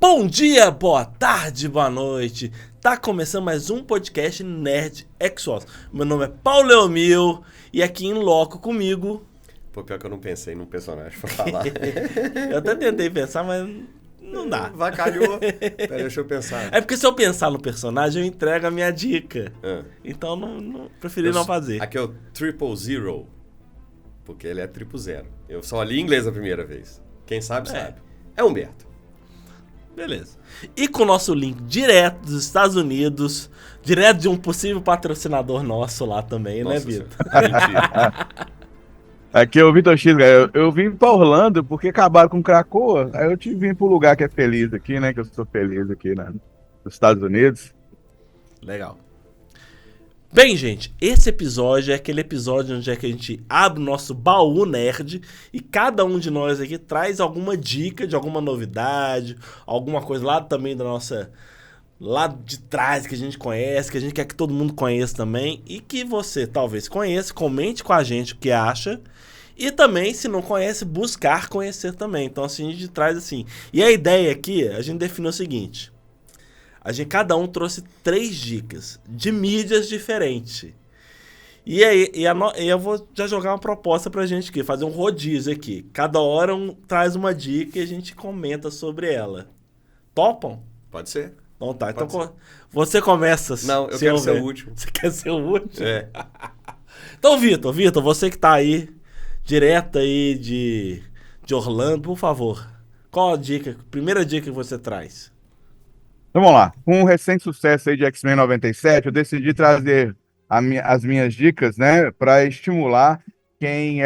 Bom dia, boa tarde, boa noite. Tá começando mais um podcast Nerd Exos. Meu nome é Paulo Leomil e aqui em loco comigo... Pô, pior que eu não pensei num personagem pra falar. Eu até tentei pensar, mas não dá. Vacalhou. Pera, deixa eu pensar. É porque se eu pensar no personagem, eu entrego a minha dica. Ah. Então preferi não fazer. Aqui é o Triple Zero. Porque ele é triplo zero. Eu só li inglês a primeira vez. Quem sabe, sabe. É Humberto. Beleza. E com o nosso link direto dos Estados Unidos, direto de um possível patrocinador nosso lá também, Nossa, né, Vitor? Mentira. Aqui é o Vitor X, cara. Eu vim pra Orlando porque acabaram com Cracoa. Aí eu vim pro lugar que é feliz aqui, né? Que eu sou feliz aqui nos Estados Unidos. Legal. Bem, gente, esse episódio é aquele episódio onde é que a gente abre o nosso baú nerd e cada um de nós aqui traz alguma dica de alguma novidade, alguma coisa lá também da nossa... lá de trás que a gente conhece, que a gente quer que todo mundo conheça também e que você talvez conheça, comente com a gente o que acha e também, se não conhece, buscar conhecer também. Então assim, a gente traz assim. E a ideia aqui, a gente definiu o seguinte: cada um trouxe 3 dicas de mídias diferentes. E aí, eu vou já jogar uma proposta pra gente aqui, fazer um rodízio aqui. Cada hora traz uma dica e a gente comenta sobre ela. Topam? Pode ser. Então tá, então você começa. Não, eu quero ser o último. Você quer ser o último? É. Então, Vitor, você que tá aí, direto aí de Orlando, por favor. Qual a dica, primeira dica que você traz? Então vamos lá. Com o recente sucesso aí de X-Men 97, eu decidi trazer as minhas dicas, né? Para estimular quem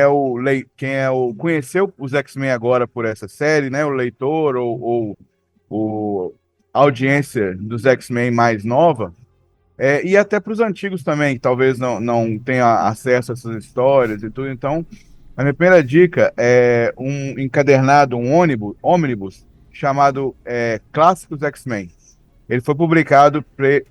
conheceu os X-Men agora por essa série, né? O leitor ou a audiência dos X-Men mais nova, e até para os antigos também, que talvez não tenha acesso a essas histórias e tudo. Então, a minha primeira dica é um encadernado, um ônibus chamado Clássicos X-Men. Ele foi publicado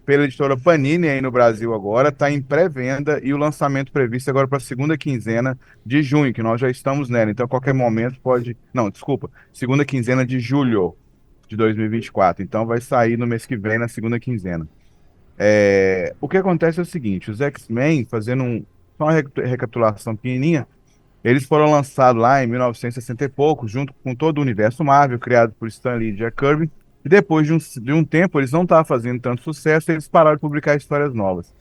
pela editora Panini aí no Brasil agora, está em pré-venda e o lançamento previsto agora para a segunda quinzena de junho, que nós já estamos nela. Então, a qualquer momento pode... Não, desculpa, segunda quinzena de julho de 2024. Então, vai sair no mês que vem, na segunda quinzena. O que acontece é o seguinte: os X-Men, fazendo só uma recapitulação pequenininha, eles foram lançados lá em 1960 e pouco, junto com todo o universo Marvel, criado por Stan Lee e Jack Kirby. E depois de um tempo, eles não estavam fazendo tanto sucesso, eles pararam de publicar histórias novas.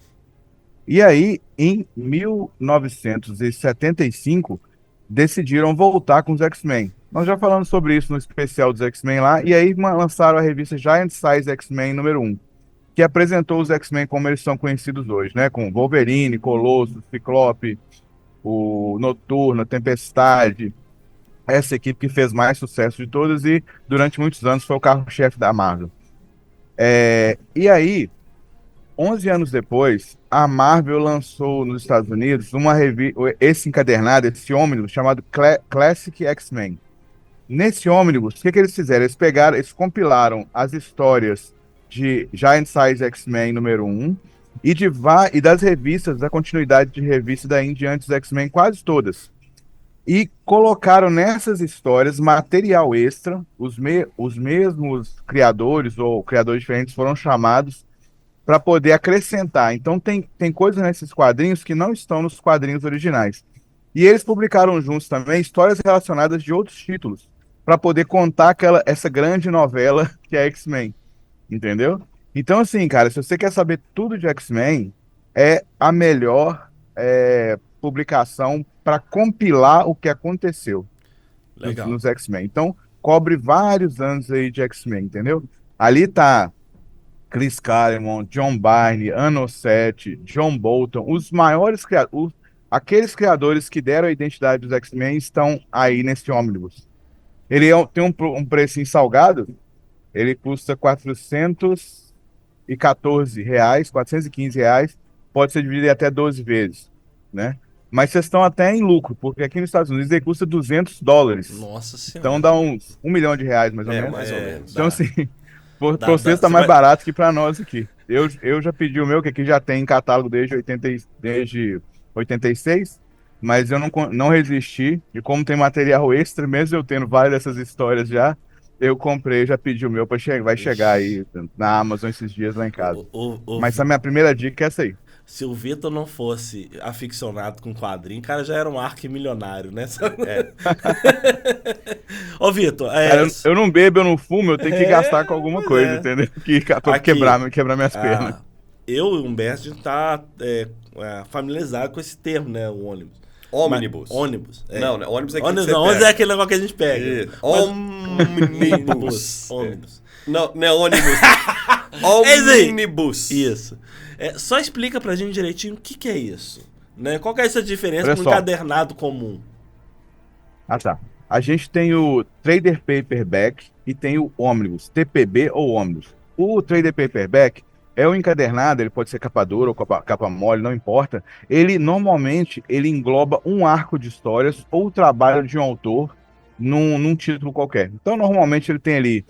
E aí, em 1975, decidiram voltar com os X-Men. Nós já falamos sobre isso no especial dos X-Men lá, e aí lançaram a revista Giant Size X-Men número 1, que apresentou os X-Men como eles são conhecidos hoje, né? Com Wolverine, Colosso, Ciclope, o Noturno, a Tempestade, essa equipe que fez mais sucesso de todas e durante muitos anos foi o carro-chefe da Marvel. E aí, 11 anos depois, a Marvel lançou nos Estados Unidos esse encadernado, esse ônibus chamado Classic X-Men. Nesse ônibus, o que eles fizeram? Eles compilaram as histórias de Giant Size X-Men número 1 e das revistas, da continuidade de revista daí em diante dos X-Men, quase todas. E colocaram nessas histórias material extra, os mesmos criadores ou criadores diferentes foram chamados para poder acrescentar. Então tem coisas nesses quadrinhos que não estão nos quadrinhos originais. E eles publicaram juntos também histórias relacionadas de outros títulos, para poder contar essa grande novela que é X-Men. Entendeu? Então, assim, cara, se você quer saber tudo de X-Men, é a melhor publicação para compilar o que aconteceu nos X-Men. Então, cobre vários anos aí de X-Men, entendeu? Ali tá Chris Claremont, John Byrne, Anno 7, John Bolton, os maiores criadores, aqueles criadores que deram a identidade dos X-Men estão aí nesse ônibus. Ele tem um precinho salgado. Ele custa R$415, pode ser dividido em até 12 vezes, né? Mas vocês estão até em lucro, porque aqui nos Estados Unidos ele custa $200. Nossa Senhora. Então dá uns R$1 milhão, mais ou menos. Mais ou menos. Então, assim, para vocês está mais barato que para nós aqui. Eu já pedi o meu, que aqui já tem em catálogo desde 86, mas eu não resisti. E como tem material extra, mesmo eu tendo várias dessas histórias já, Eu comprei, já pedi o meu para chegar, vai chegar aí na Amazon esses dias lá em casa. O Mas a minha primeira dica é essa aí. Se o Vitor não fosse aficionado com quadrinho, cara, já era um arquimilionário, né? Ô, Vitor, Cara, eu não bebo, eu não fumo, eu tenho que gastar com alguma pois coisa, é. entendeu? Pra Aqui, quebrar minhas pernas. eu e o Humberto, a gente tá familiarizado com esse termo, né? O ônibus. Ônibus. Ônibus. Não, ônibus é aquele ônibus, que você não, ônibus pega. é aquele negócio que a gente pega. Isso. Ônibus. Ônibus. Ônibus. Não é ônibus. É isso aí. Ônibus. Isso. Só explica pra gente direitinho o que é isso. Né? Qual que é essa diferença Olha com um só. encadernado comum? Ah, tá. A gente tem o Trader Paperback e tem o Omnibus, TPB ou Omnibus. O Trader Paperback é o encadernado, ele pode ser capa dura ou capa mole, não importa. Ele normalmente ele engloba um arco de histórias ou o trabalho de um autor num título qualquer. Então, normalmente ele tem ali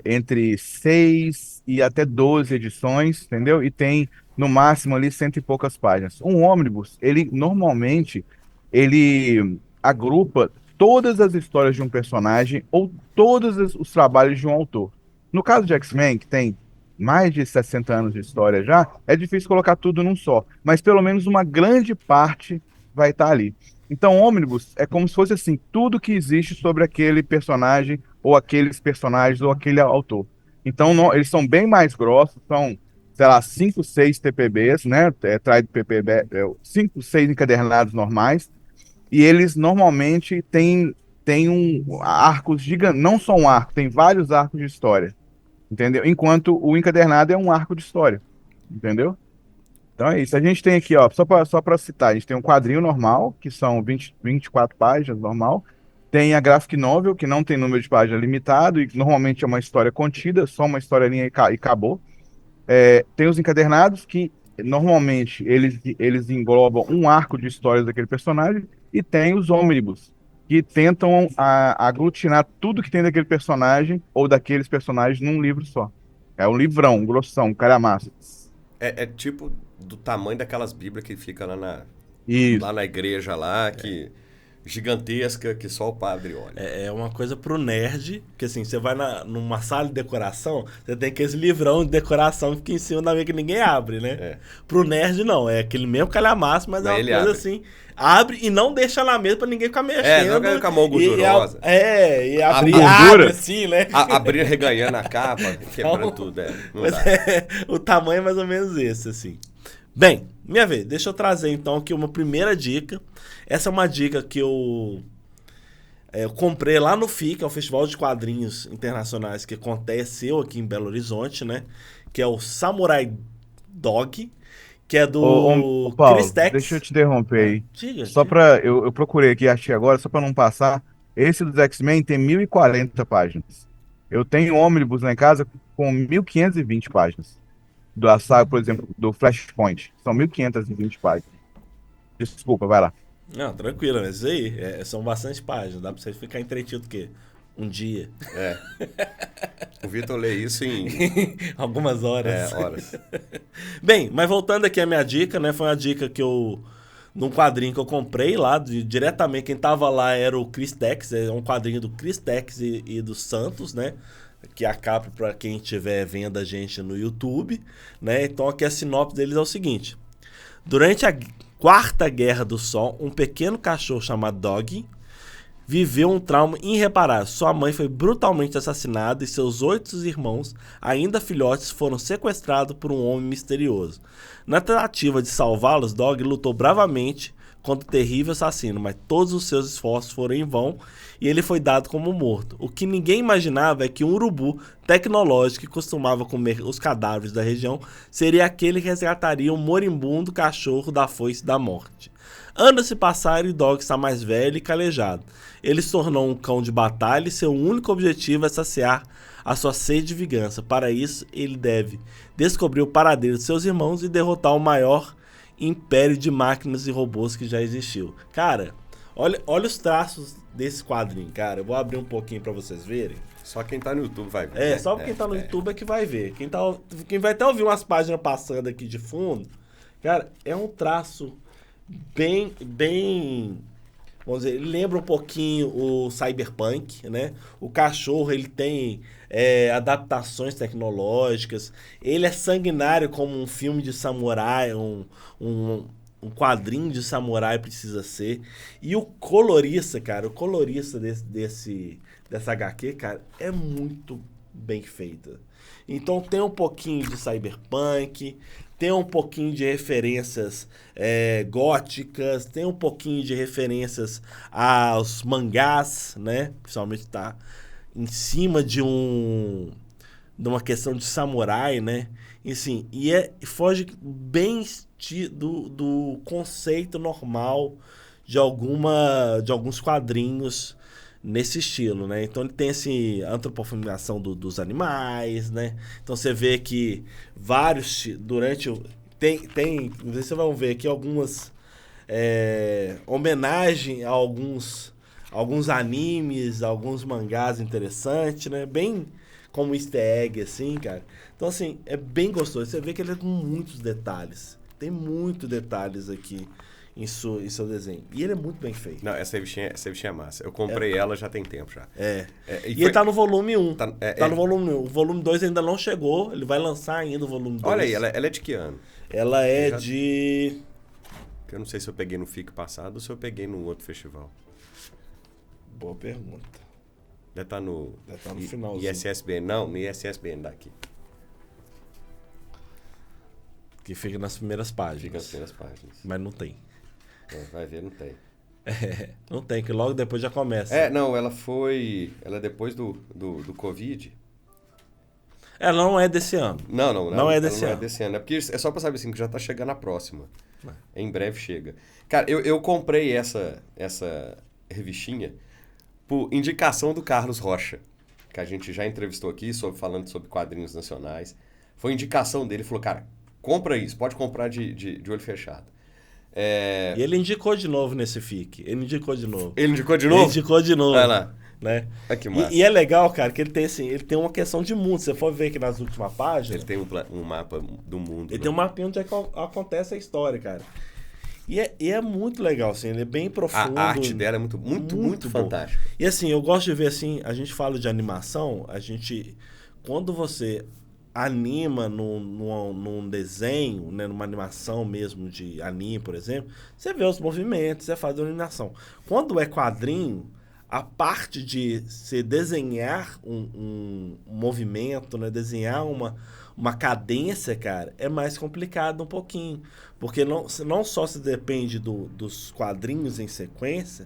entre 6 e até 12 edições, entendeu? E tem no máximo ali cento e poucas páginas. Um ônibus, ele normalmente ele agrupa todas as histórias de um personagem ou todos os trabalhos de um autor. No caso de X-Men, que tem mais de 60 anos de história já, é difícil colocar tudo num só, mas pelo menos uma grande parte vai estar ali. Então, Omnibus é como se fosse assim, tudo que existe sobre aquele personagem ou aqueles personagens ou aquele autor. Então, eles são bem mais grossos, são, sei lá, 5, 6 TPBs, né? Traz PPB, 5, 6 encadernados normais, e eles normalmente têm arcos gigantes, não só um arco, tem vários arcos de história, entendeu? Enquanto o encadernado é um arco de história, entendeu? Então é isso. A gente tem aqui, ó, só para citar, a gente tem um quadrinho normal, que são 24 páginas, normal. Tem a graphic novel, que não tem número de páginas limitado, e normalmente é uma história contida, só uma historinha e acabou. Tem os encadernados, que normalmente eles englobam um arco de histórias daquele personagem, e tem os ônibus, que tentam aglutinar tudo que tem daquele personagem, ou daqueles personagens, num livro só. É um livrão, um grossão, um calhamaço. É tipo do tamanho daquelas bíblias que fica Isso. lá na igreja lá, que gigantesca, que só o padre olha. É uma coisa pro nerd, que assim, você vai numa sala de decoração, você tem aquele livrão de decoração que fica em cima da mesa que ninguém abre, né? Pro nerd não, é aquele mesmo calhamaço, mas é uma coisa abre. assim, abre e não deixa na mesa pra ninguém ficar mexendo. Não com a mão gordurosa. E abrir gordura. assim, né? Abrir reganhando a capa, quebrando tudo, não Mas dá. o tamanho é mais ou menos esse, assim. Bem, minha vez, deixa eu trazer então aqui uma primeira dica. Essa é uma dica que eu comprei lá no FIC, que é o Festival de Quadrinhos Internacionais que aconteceu aqui em Belo Horizonte, né? Que é o Samurai Dog, que é do Ô, Paulo, Chris Tex. deixa eu te interromper aí. Diga. Eu procurei aqui, achei agora, só para não passar. Esse dos X-Men tem 1040 páginas. Eu tenho um ônibus lá em casa com 1520 páginas. Da saga, por exemplo, do Flashpoint. São 1520 páginas. Desculpa, vai lá. Não, tranquilo, mas isso aí são bastante páginas. Dá pra você ficar entretido o quê? Um dia. O Vitor lê isso em Algumas horas. horas. Bem, mas voltando aqui à minha dica, né? Foi uma dica que num quadrinho que eu comprei lá, diretamente, quem tava lá era o Chris Tex, é um quadrinho do Chris Tex e do Santos, né? Que é a capa para quem estiver vendo a gente no YouTube, né? Então aqui a sinopse deles é o seguinte: durante a Quarta Guerra do Sol, um pequeno cachorro chamado Dog viveu um trauma irreparável. Sua mãe foi brutalmente assassinada e seus 8 irmãos, ainda filhotes, foram sequestrados por um homem misterioso. Na tentativa de salvá-los, Dog lutou bravamente contra o terrível assassino, mas todos os seus esforços foram em vão e ele foi dado como morto. O que ninguém imaginava é que um urubu tecnológico que costumava comer os cadáveres da região seria aquele que resgataria um moribundo cachorro da foice da morte. Anos se passaram e Dog está mais velho e calejado. Ele se tornou um cão de batalha e seu único objetivo é saciar a sua sede de vingança. Para isso, ele deve descobrir o paradeiro de seus irmãos e derrotar o maior império de máquinas e robôs que já existiu. Cara, olha os traços desse quadrinho, cara. Eu vou abrir um pouquinho pra vocês verem. Só quem tá no YouTube vai ver. Só quem tá no YouTube é que vai ver. Quem vai até ouvir umas páginas passando aqui de fundo, cara, é um traço bem vamos dizer, ele lembra um pouquinho o Cyberpunk, né? O cachorro, ele tem adaptações tecnológicas. Ele é sanguinário como um filme de samurai, um quadrinho de samurai precisa ser. E o colorista, cara, dessa HQ, cara, é muito bem feita. Então tem um pouquinho de cyberpunk, tem um pouquinho de referências góticas, tem um pouquinho de referências aos mangás, né? Principalmente tá em cima de uma questão de samurai, né? E assim, foge bem do conceito normal de alguns quadrinhos nesse estilo, né? Então ele tem esse antropomorfização dos animais, né? Então você vê que vocês vão ver aqui algumas homenagem a alguns animes, alguns mangás interessantes, né? Bem como easter egg, assim, cara. Então, assim, é bem gostoso. Você vê que ele é com muitos detalhes. Tem muitos detalhes aqui em seu desenho. E ele é muito bem feito. Não, essa revistinha é massa. Eu comprei ela já tem tempo já. Ele tá no volume 1. Tá no volume 1. O volume 2 ainda não chegou. Ele vai lançar ainda o volume 2. Olha aí, ela é de que ano? Ela é de... Eu não sei se eu peguei no FIC passado ou se eu peguei num outro festival. Boa pergunta. Deve estar no finalzinho. ISSBN. Não, no ISSBN daqui. Que fica nas primeiras páginas. Fica nas primeiras páginas. Mas não tem. Vai ver, não tem. Não tem, que logo depois já começa. Não, ela é depois do Covid. Ela não é desse ano. Não é desse ano. É desse ano. É porque é só pra saber assim, que já tá chegando a próxima. Em breve chega. Cara, eu comprei essa revistinha por indicação do Carlos Rocha, que a gente já entrevistou aqui, falando sobre quadrinhos nacionais. Foi indicação dele, falou, cara, compra isso, pode comprar de olho fechado. E ele indicou de novo nesse FIC. Ele indicou de novo. Ele indicou de novo? Ele indicou de novo. Vai lá. Né? Que massa. E é legal, cara, que ele tem uma questão de mundo. Se você for ver aqui nas últimas páginas... Ele tem um mapa do mundo. Ele tem um mapinha onde acontece a história, cara. E é muito legal, assim, ele é bem profundo. A arte dela é muito fantástica. E assim, eu gosto de ver, assim, a gente fala de animação, quando você anima num desenho, né, numa animação mesmo de anime, por exemplo, você vê os movimentos, você faz a animação. Quando é quadrinho, a parte de se desenhar um movimento, né, desenhar uma cadência, cara, é mais complicado um pouquinho. Porque não só se depende dos quadrinhos em sequência,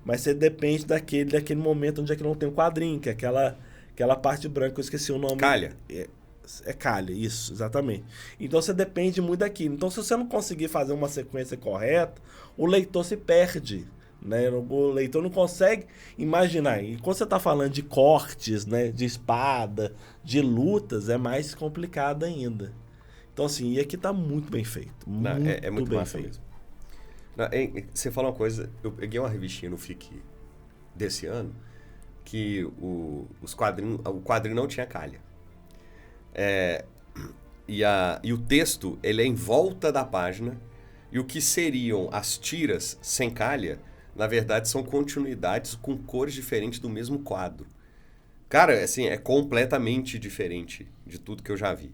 mas você depende daquele momento onde é que não tem um quadrinho, que é aquela parte branca, eu esqueci o nome. Calha. É calha, isso, exatamente. Então você depende muito daquilo. Então se você não conseguir fazer uma sequência correta, o leitor se perde. Né? O leitor não consegue imaginar. E quando você está falando de cortes, né, de espada, de lutas, é mais complicado ainda. Então, assim, e aqui tá muito bem feito. É muito bem feito. Você falou uma coisa, eu peguei uma revistinha no FIC desse ano que o quadrinho não tinha calha. E o texto, ele é em volta da página, e o que seriam as tiras sem calha, na verdade, são continuidades com cores diferentes do mesmo quadro. Cara, assim, é completamente diferente de tudo que eu já vi.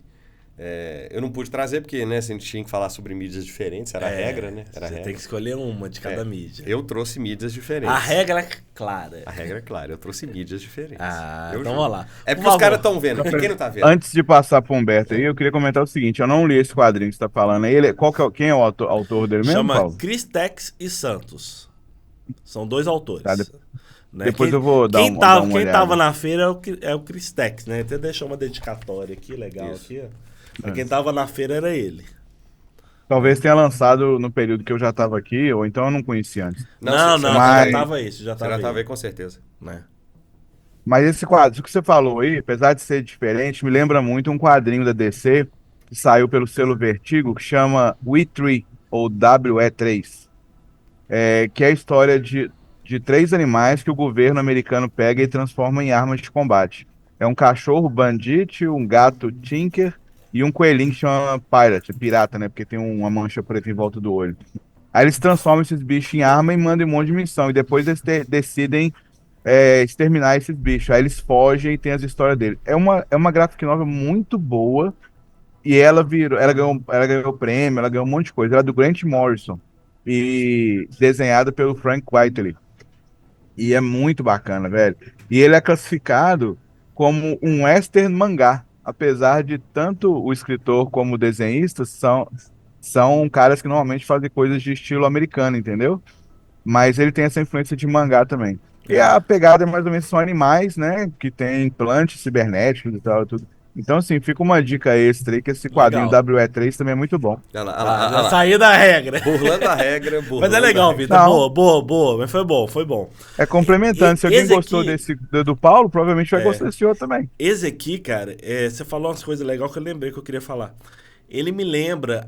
Eu não pude trazer porque, né, a gente tinha que falar sobre mídias diferentes, era a regra, né? Você tem que escolher uma de cada mídia. Eu trouxe mídias diferentes. A regra é clara. A regra é clara, eu trouxe mídias diferentes. Então vamos lá. É porque os caras estão vendo, quem não tá vendo? Antes de passar pro Humberto aí, eu queria comentar o seguinte, eu não li esse quadrinho que você tá falando aí, quem é o autor dele mesmo, Chama Paulo? Chris Tex e Santos. São dois autores. Tá, né? Depois eu vou dar uma olhada. Quem tava na feira é o Chris Tex, né? Até deixou uma dedicatória aqui, legal. Isso. Aqui, ó. Quem tava na feira era ele. Talvez tenha lançado no período que eu já tava aqui, ou então eu não conhecia antes. Não, já tava aí. Já tava aí com certeza. Né? Mas esse quadro que você falou aí, apesar de ser diferente, me lembra muito um quadrinho da DC que saiu pelo selo Vertigo, que chama We3, ou WE3. Que é a história de 3 animais que o governo americano pega e transforma em armas de combate. É um cachorro Bandit, um gato Tinker e um coelhinho que chama Pirata, né? Porque tem uma mancha preta em volta do olho. Aí eles transformam esses bichos em arma e mandam um monte de missão. E depois eles decidem exterminar esses bichos. Aí eles fogem e tem as histórias deles. É uma graphic novel muito boa. E ela ganhou prêmio, ela ganhou um monte de coisa. Ela é do Grant Morrison. E desenhada pelo Frank Whiteley. E é muito bacana, velho. E ele é classificado como um western mangá. Apesar de tanto o escritor como o desenhista são caras que normalmente fazem coisas de estilo americano, entendeu? Mas ele tem essa influência de mangá também. E a Ah, pegada é mais ou menos são animais, né? Que tem implantes cibernéticos e tal, tudo. Então, assim, fica uma dica extra aí, que esse quadrinho legal. WE3 também é muito bom. Olha lá, olha lá, Ah, olha já lá. saí da regra. Burlando a regra, Mas burlando é a legal, regra. Vitor. Não, Boa. Mas foi bom. é complementando. Se alguém Esse gostou aqui, do Paulo, provavelmente vai gostar desse outro também. esse aqui, cara, você falou umas coisas legais que eu lembrei que eu queria falar. Ele me lembra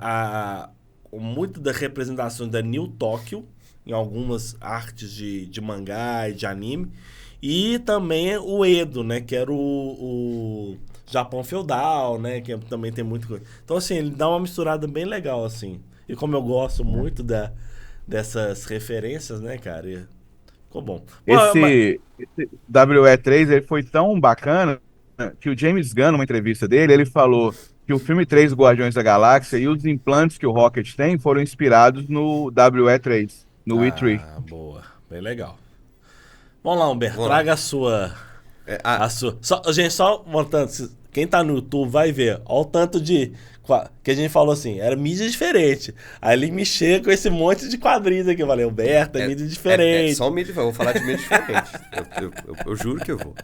muito da representação da New Tóquio em algumas artes de mangá e de anime. E também o Edo, né? Que era o Japão feudal, né? Que também tem muita coisa. Então, assim, ele dá uma misturada bem legal, assim. E como eu gosto muito dessas referências, né, cara? Ficou bom. Pô, Esse WE3 ele foi tão bacana que o James Gunn, numa entrevista dele, ele falou que o filme 3 Guardiões da Galáxia e os implantes que o Rocket tem foram inspirados no WE3, no E3. boa. Bem legal. Vamos lá, Humberto. Vamos lá. Traga a sua... É, A sua. Gente, só montando. Quem tá no YouTube vai ver. Olha o tanto de. Que a gente falou assim, era mídia diferente. Aí ele me chega com esse monte de quadrinhos aqui. Eu falei, Humberto, é mídia diferente. só mídia, eu vou falar de mídia diferente. Eu juro que eu vou.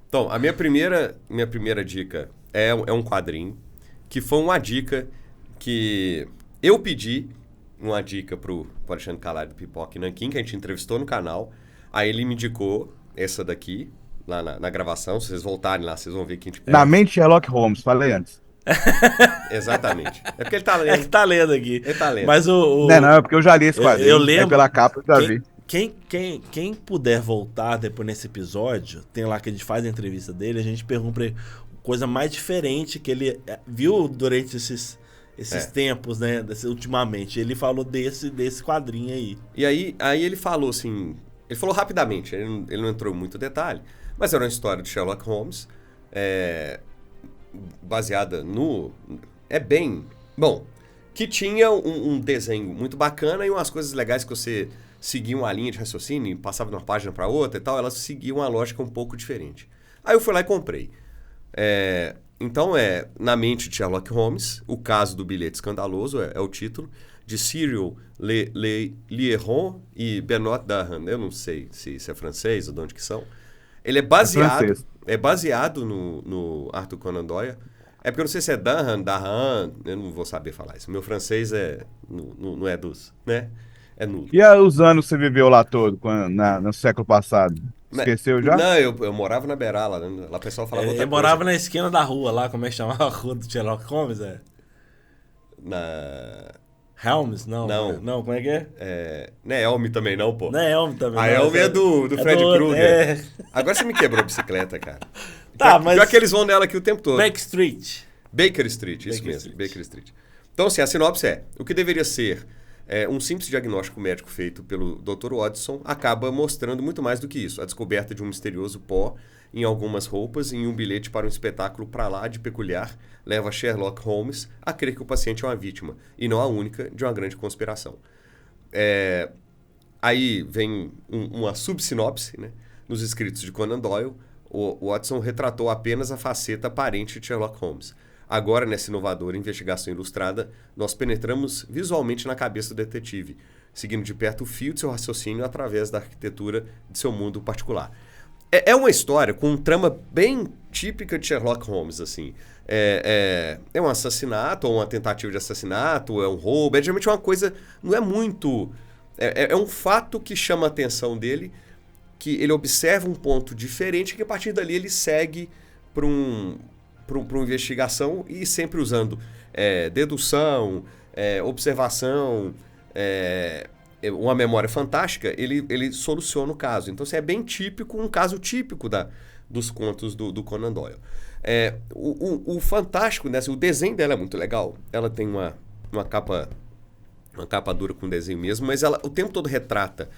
Então, a minha primeira dica é um quadrinho, que foi uma dica que eu pedi, uma dica pro Alexandre Calari do Pipoca e Nanquim, que a gente entrevistou no canal. Aí ele me indicou essa daqui, lá na gravação. Se vocês voltarem lá, vocês vão ver que a gente... Na mente Sherlock Holmes, falei antes. Exatamente. É porque ele tá É lendo. que tá lendo aqui. Ele tá lendo. Mas Não, é porque eu já li esse quadrinho. Eu lembro. Pela capa eu já vi. Quem puder voltar depois nesse episódio, tem lá que a gente faz a entrevista dele, a gente pergunta pra ele coisa mais diferente que ele viu durante esses tempos, né? Ultimamente. Ele falou desse quadrinho aí. E aí ele falou assim... Ele falou rapidamente, ele não entrou em muito detalhe, mas era uma história de Sherlock Holmes, baseada no... Bom, que tinha um desenho muito bacana e umas coisas legais que você seguia uma linha de raciocínio, passava de uma página para outra e tal, elas seguiam uma lógica um pouco diferente. Aí eu fui lá e comprei. Então Na mente de Sherlock Holmes, o caso do bilhete escandaloso é o título, de Cyril Lieron e Benoît Dahan. Eu não sei se isso é francês ou de onde que são. Ele é baseado no Arthur Conan Doyle. É porque eu não sei se é Dahan, eu não vou saber falar isso. Meu francês não é dos, né? É nulo. E os anos que você viveu lá todo, no século passado? Esqueceu já? Não, eu morava na Beirala, né? Lá o pessoal falava outra Ele coisa. morava na esquina da rua lá, como é que chamava a rua do Sherlock Holmes? Helms? Não, como é que é? Não é Elm também não, pô. Não é Elm também. A Elm é do Fred Krueger. Agora você me quebrou a bicicleta, cara. Tá, mas... Pior que eles vão nela aqui o tempo todo. Baker Street, isso mesmo, Baker Street. Então, assim, a sinopse o que deveria ser um simples diagnóstico médico feito pelo Dr. Watson acaba mostrando muito mais do que isso. A descoberta de um misterioso pó em algumas roupas e em um bilhete para um espetáculo pra lá de peculiar leva Sherlock Holmes a crer que o paciente é uma vítima e não a única de uma grande conspiração. Aí vem uma subsinopse, né? Nos escritos de Conan Doyle, o Watson retratou apenas a faceta aparente de Sherlock Holmes. Agora, nessa inovadora investigação ilustrada, nós penetramos visualmente na cabeça do detetive, seguindo de perto o fio de seu raciocínio através da arquitetura de seu mundo particular. É uma história com um trama bem típica de Sherlock Holmes, assim. É um assassinato, ou uma tentativa de assassinato, é um roubo, geralmente uma coisa, não é muito... É um fato que chama a atenção dele, que ele observa um ponto diferente, que a partir dali ele segue para uma investigação e sempre usando dedução, observação, uma memória fantástica, ele soluciona o caso. Então, assim, é bem típico, um caso típico dos contos do Conan Doyle. O fantástico, né, assim, o desenho dela é muito legal. Ela tem uma capa uma capa dura com desenho mesmo, mas ela o tempo todo retrata.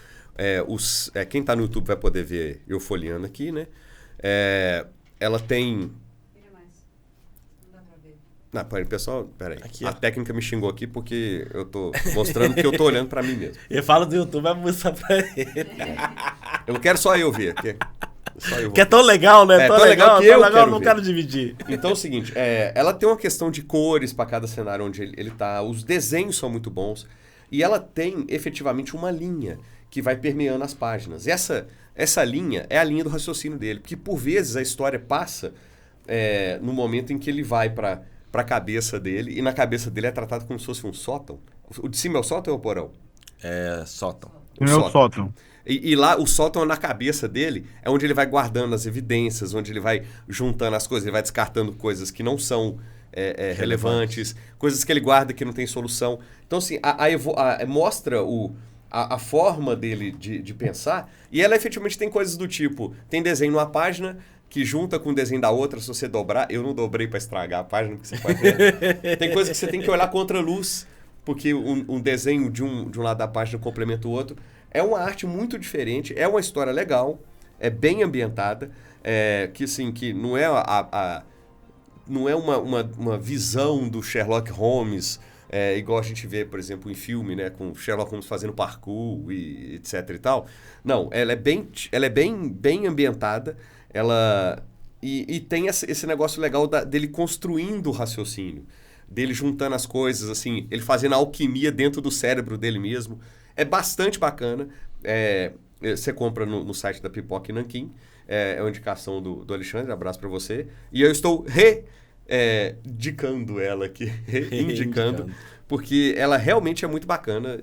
Quem tá no YouTube vai poder ver eu folheando aqui, né? Ela tem... Não, pessoal, peraí. Aqui, a técnica me xingou aqui porque eu tô mostrando que eu tô olhando pra mim mesmo. Ele fala do YouTube, vai mostrar pra ele. Eu não quero só eu ver. Só eu vou Que é tão legal, né? tão legal que eu quero não ver. quero dividir. Então é o seguinte, ela tem uma questão de cores pra cada cenário onde ele tá, os desenhos são muito bons, e ela tem efetivamente uma linha que vai permeando as páginas. Essa linha é a linha do raciocínio dele, porque por vezes a história passa no momento em que ele vai pra cabeça dele, e na cabeça dele é tratado como se fosse um sótão. O de cima é o sótão ou é o porão? É, sótão. Meu sótão. E lá, o sótão na cabeça dele é onde ele vai guardando as evidências, onde ele vai juntando as coisas, ele vai descartando coisas que não são relevantes, coisas que ele guarda que não tem solução. Então, assim, mostra a forma dele de pensar, e ela efetivamente tem coisas do tipo, tem desenho numa página que junta com o desenho da outra, se você dobrar, eu não dobrei para estragar a página, porque você pode ver. Tem coisas que você tem que olhar contra a luz, porque um desenho de um lado da página complementa o outro. É uma arte muito diferente, é uma história legal, é bem ambientada, que assim, que não é não é uma visão do Sherlock Holmes, igual a gente vê, por exemplo, em filme, né, com Sherlock Holmes fazendo parkour e etc e tal. Não, ela é bem ambientada, e tem esse negócio legal dele construindo o raciocínio, dele juntando as coisas, assim, ele fazendo a alquimia dentro do cérebro dele mesmo. É bastante bacana. Você compra no site da Pipoca e Nanquim. É uma indicação do Alexandre. Abraço para você. E eu estou indicando ela aqui. Indicando. Porque ela realmente é muito bacana.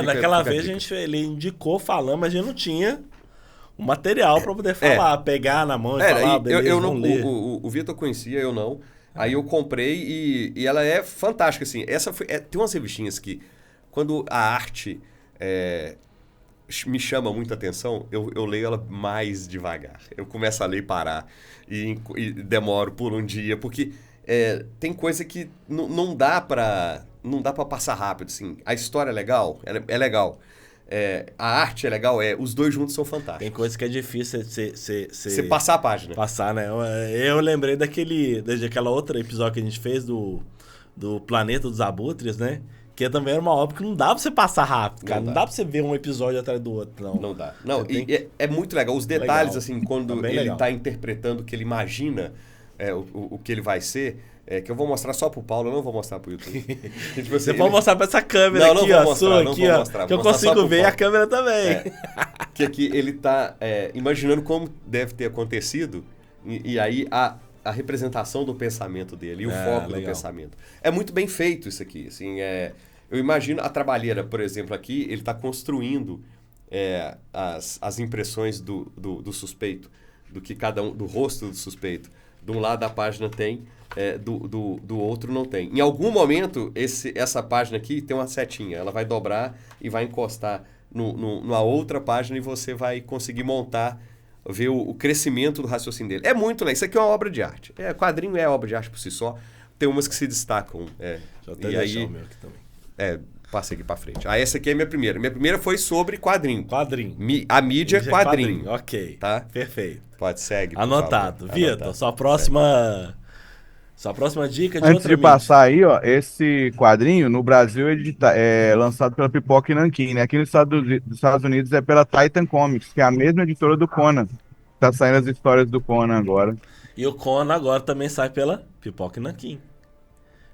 Naquela vez ele indicou falando, mas a gente não tinha o material para poder falar. Pegar na mão e falar, beleza, vamos ler. O Vitor conhecia, eu não. Aí eu comprei e ela é fantástica. Assim. Tem umas revistinhas que... Quando a arte me chama muita atenção, eu leio ela mais devagar. Eu começo a ler e parar. E demoro por um dia. Porque tem coisa que não dá pra passar rápido. Assim. A história é legal? É legal. A arte é legal? Os dois juntos são fantásticos. Tem coisa que é difícil você passar a página. Passar, né? Eu lembrei daquela outra episódio que a gente fez do Planeta dos Abutres, né? Que também era uma obra que não dá pra você passar rápido, cara. Não dá pra você ver um episódio atrás do outro, não. Não dá. Não, é muito legal. Os detalhes, legal. Assim, quando ele legal. Tá interpretando o que ele imagina, o que ele vai ser, que eu vou mostrar só pro Paulo, eu não vou mostrar pro YouTube. Tipo, você pode mostrar pra essa câmera aqui, ó, sua aqui, ó. Que eu consigo ver a câmera também. Que aqui ele tá imaginando como deve ter acontecido, e aí a representação do pensamento dele e o foco legal. Do pensamento. É muito bem feito isso aqui. Assim, eu imagino a trabalheira, por exemplo, aqui, ele está construindo as impressões do suspeito, do que cada um, do rosto do suspeito. De um lado a página tem, do outro não tem. Em algum momento, essa página aqui tem uma setinha. Ela vai dobrar e vai encostar numa outra página e você vai conseguir montar, ver o crescimento do raciocínio dele. É muito legal. Isso aqui é uma obra de arte. Quadrinho é obra de arte por si só. Tem umas que se destacam. Já até deixar o meu aqui também. Passei aqui pra frente. Essa aqui é a minha primeira. Minha primeira foi sobre quadrinho. Quadrinho. A mídia é quadrinho. Ok. Tá? Perfeito. Pode, segue. Anotado. Vitor, sua próxima dica de Antes outra de passar aí, ó, esse quadrinho no Brasil é lançado pela Pipoca e Nanquim, né? Aqui nos Estados Unidos é pela Titan Comics, que é a mesma editora do Conan. Tá saindo as histórias do Conan agora. E o Conan agora também sai pela Pipoca e Nanquim.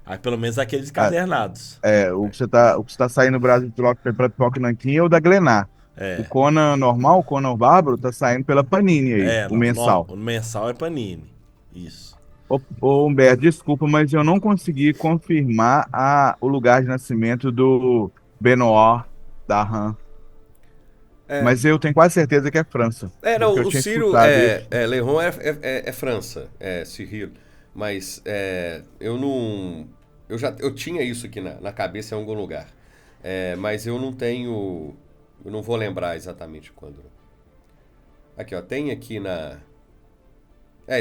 Aí pelo menos aqueles encadernados. O que está saindo no Brasil pela Pipoca e Nanquim é o da Glenar. O Conan normal, o Conan Bárbaro, tá saindo pela Panini aí, o mensal. O mensal é Panini. Isso. Ô Humberto, desculpa, mas eu não consegui confirmar o lugar de nascimento do Benoit da Han. Mas eu tenho quase certeza que é França. O Ciro Leron é França, Cyril. Mas eu não... Eu tinha isso aqui na cabeça em algum lugar. Mas eu não tenho... Eu não vou lembrar exatamente quando. Aqui, ó. Tem aqui na...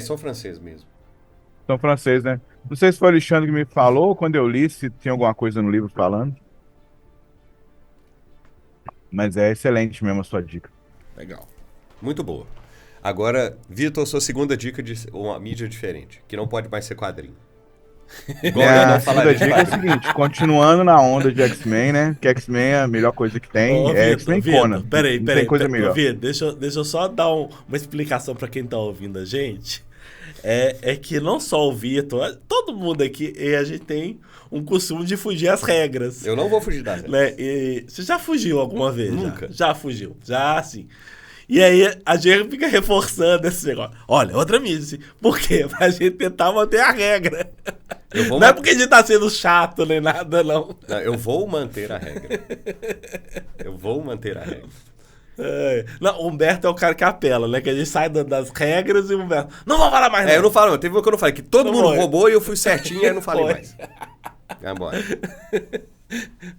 são franceses mesmo. São franceses, né? Não sei se foi o Alexandre que me falou, quando eu li, se tinha alguma coisa no livro falando. Mas é excelente mesmo a sua dica. Legal. Muito boa. Agora, Vitor, sua segunda dica de uma mídia diferente, que não pode mais ser quadrinho. Igual eu Minha não segunda falaria de dica é o quadrinho. seguinte, continuando na onda de X-Men, né? Que X-Men é a melhor coisa que tem, Ô, é Vitor, X-Men Vitor, Conan. peraí, Não tem peraí, coisa ô, melhor. Vitor, deixa eu só dar uma explicação pra quem tá ouvindo a gente. É que não só o Vitor, todo mundo aqui, a gente tem um costume de fugir às regras. Eu não vou fugir das regras. Né? E você já fugiu alguma vez? Nunca. Já fugiu, já sim. E aí a gente fica reforçando esse negócio. Olha, outra mídia. Por quê? Pra gente tentar manter a regra. Não é porque a gente tá sendo chato nem nada, não. Não, eu vou manter a regra. Eu vou manter a regra. Não, o Humberto é o cara que apela, né? Que a gente sai das regras e o Humberto. Não vou falar mais, não. Eu não falo, teve uma que eu não falei, que todo Não mundo foi. roubou e eu fui certinho e aí não falei Foi. mais. Vai embora.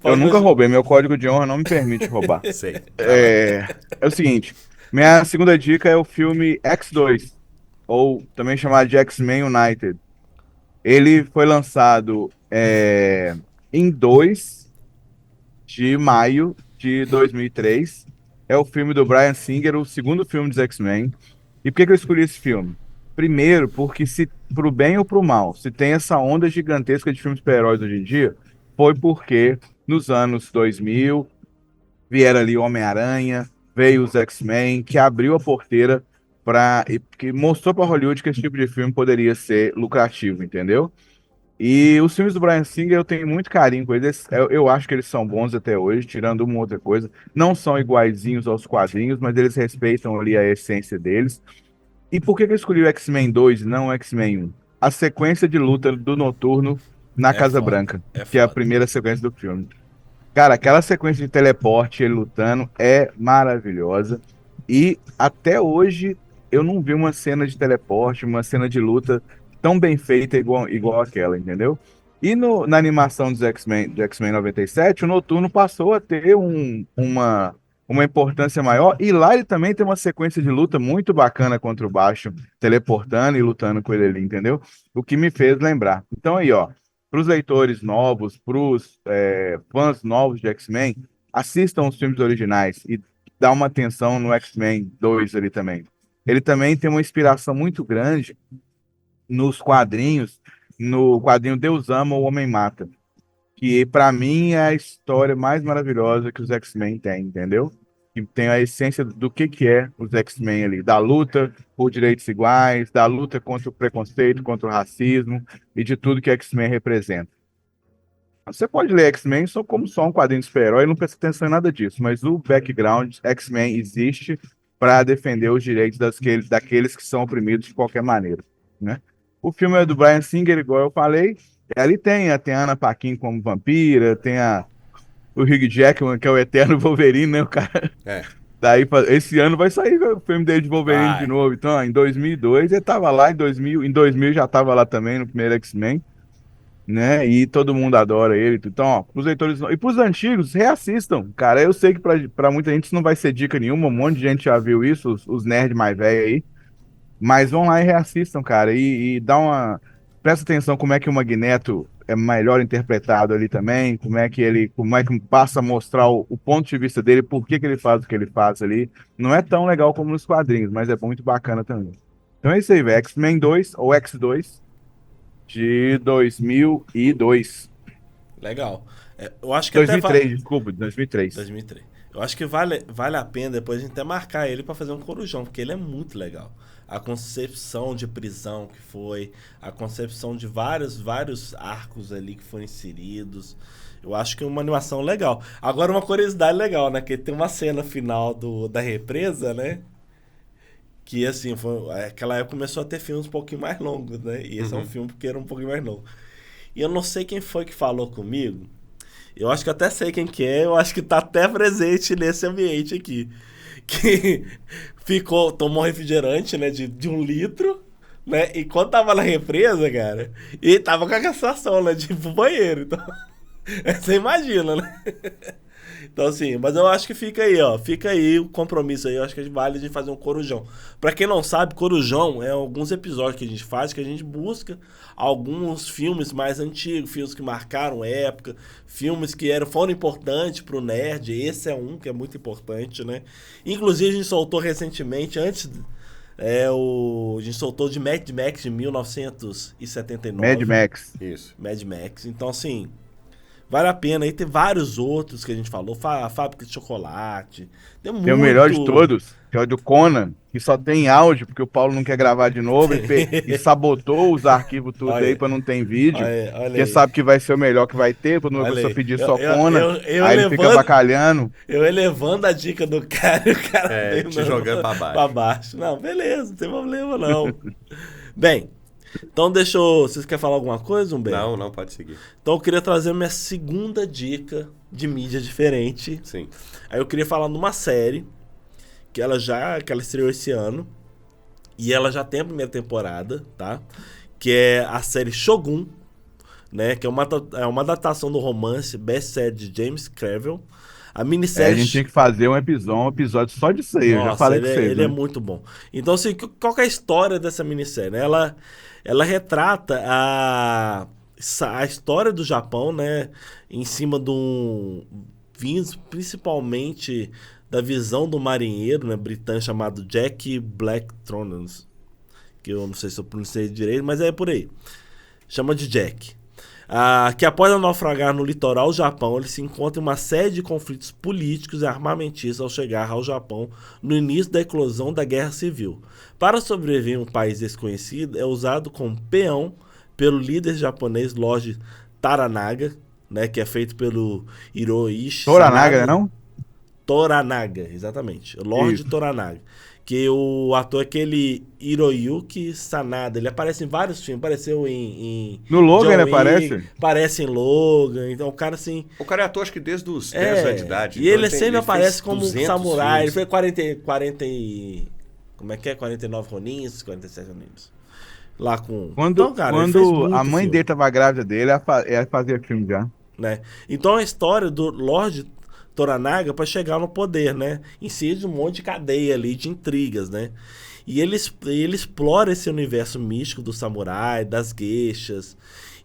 Eu nunca roubei, meu código de honra não me permite roubar. Sei. É o seguinte, minha segunda dica é o filme X2, ou também chamado de X-Men United. Ele foi lançado em 2 de maio de 2003. É o filme do Bryan Singer, o segundo filme dos X-Men. E por que eu escolhi esse filme? Primeiro, porque se pro bem ou pro mal, se tem essa onda gigantesca de filmes super-heróis hoje em dia, foi porque nos anos 2000 vieram ali o Homem-Aranha, veio os X-Men, que abriu a porteira que mostrou para Hollywood que esse tipo de filme poderia ser lucrativo, entendeu? E os filmes do Bryan Singer eu tenho muito carinho com eles. Eu acho que eles são bons até hoje, tirando uma outra coisa. Não são iguaizinhos aos quadrinhos, mas eles respeitam ali a essência deles. E por que eu escolhi o X-Men 2 e não o X-Men 1? A sequência de luta do Noturno na É Casa foda, Branca, é que é a foda. primeira sequência do filme. Cara, aquela sequência de teleporte, ele lutando, é maravilhosa. E até hoje eu não vi uma cena de teleporte, uma cena de luta tão bem feita igual aquela, entendeu? E na animação dos X-Men, do X-Men 97, o Noturno passou a ter uma importância maior. E lá ele também tem uma sequência de luta muito bacana contra o Baixo, teleportando e lutando com ele ali, entendeu? O que me fez lembrar. Então aí, ó, para os leitores novos, para os fãs novos de X-Men, assistam os filmes originais e dá uma atenção no X-Men 2 ali também. Ele também tem uma inspiração muito grande nos quadrinhos, no quadrinho Deus Ama, o Homem Mata, que para mim é a história mais maravilhosa que os X-Men têm, entendeu? Que tem a essência do que é os X-Men ali, da luta por direitos iguais, da luta contra o preconceito, contra o racismo e de tudo que X-Men representa. Você pode ler X-Men como só um quadrinho de super-herói e não presta atenção em nada disso, mas o background X-Men existe para defender os direitos daqueles que são oprimidos de qualquer maneira, né? O filme é do Bryan Singer, igual eu falei. Ali tem a Anna Paquin como vampira, o Hugh Jackman, que é o eterno Wolverine, né? O cara. É. Daí, esse ano vai sair o filme dele de Wolverine Vai. de novo. Então, ó, em 2002 ele tava lá, em 2000 já tava lá também no primeiro X-Men, né? E todo mundo adora ele. Então, ó, pros leitores e pros antigos, reassistam. Cara, eu sei que pra muita gente isso não vai ser dica nenhuma, um monte de gente já viu isso, os nerds mais velhos aí. Mas vão lá e reassistam, cara, e dá uma. Presta atenção como é que o Magneto é melhor interpretado ali também, como é que passa a mostrar o ponto de vista dele, por que ele faz o que ele faz ali. Não é tão legal como nos quadrinhos, mas é muito bacana também. Então é isso aí, velho. X-Men 2 ou X2 de 2002. Legal. Eu acho que até 2003, desculpa, 2003. 2003. Eu acho que vale a pena depois a gente até marcar ele pra fazer um corujão, porque ele é muito legal. A concepção de prisão que foi, a concepção de vários arcos ali que foram inseridos. Eu acho que é uma animação legal. Agora, uma curiosidade legal, né? Que tem uma cena final da represa, né? Que, assim, aquela época começou a ter filmes um pouquinho mais longos, né? E esse é um filme que era um pouquinho mais longo. E eu não sei quem foi que falou comigo. Eu acho que até sei quem que é. Eu acho que tá até presente nesse ambiente aqui. Que tomou refrigerante, né? De 1 litro, né? E quando tava na represa, cara, ele tava com a sensação, né? De ir pro banheiro. Então, você imagina, né? Então, assim, mas eu acho que fica aí, ó. Fica aí o compromisso aí. Eu acho que vale a gente fazer um corujão. Pra quem não sabe, corujão é alguns episódios que a gente faz, que a gente busca alguns filmes mais antigos, filmes que marcaram época, filmes que foram importantes pro nerd. Esse é um que é muito importante, né? Inclusive, a gente soltou recentemente, a gente soltou de Mad Max de 1979. Mad Max. Isso. Mad Max. Então, assim, vale a pena. Aí tem vários outros que a gente falou. Fábrica de Chocolate. Tem Tem o melhor de todos, que é o do Conan, que só tem áudio, porque o Paulo não quer gravar de novo e sabotou os arquivos tudo Olha aí pra não ter vídeo. olha Porque aí. sabe que vai ser o melhor que vai ter, quando a Olha pessoa aí. pedir só Eu Conan, aí ele fica levando- bacalhando. Eu elevando a dica do cara e o cara veio te jogando pra baixo. Não, beleza, não tem problema não. Bem, então Vocês querem falar alguma coisa, Humberto? Não, pode seguir. Então eu queria trazer minha segunda dica de mídia diferente. Sim. Aí eu queria falar numa série que ela estreou esse ano e ela já tem a primeira temporada, tá? Que é a série Shogun, né? Que é uma adaptação do romance best-seller de James Clavell. A A minissérie... gente tinha que fazer um episódio só disso aí, eu já falei com vocês. ele é Né? muito bom. Então, assim, qual que é a história dessa minissérie? Né? Ela retrata a história do Japão, né? Em cima principalmente da visão do marinheiro, né, britânico chamado Jack Blackthorne, que eu não sei se eu pronunciei direito, mas é por aí. Chama de Jack. Que após naufragar no litoral do Japão, ele se encontra em uma série de conflitos políticos e armamentistas ao chegar ao Japão no início da eclosão da Guerra Civil. Para sobreviver em um país desconhecido, é usado como peão pelo líder japonês Lord Toranaga, né, que é feito pelo Hiroishi Toranaga, Sanada. não? Toranaga, exatamente. Lord Isso. Toranaga. Que o ator é aquele Hiroyuki Sanada. Ele aparece em vários filmes. Apareceu em No Logan, John ele Wick, aparece? Aparece em Logan. Então o cara assim... O cara é ator, acho que desde os 10 anos de idade. E então ele sempre fez aparece como 200 samurai. Ele filmes. fez 40 como é que é? 49 Ronins, 47 Ronins. Lá com... Quando, Então, cara, ele fez quando muito a mãe filme, dele tava grávida dele, ela fazia filme já. né? Então a história do Lord Toranaga para chegar no poder, né? Em si de um monte de cadeia ali, de intrigas, né? E ele explora esse universo místico do samurai, das geishas,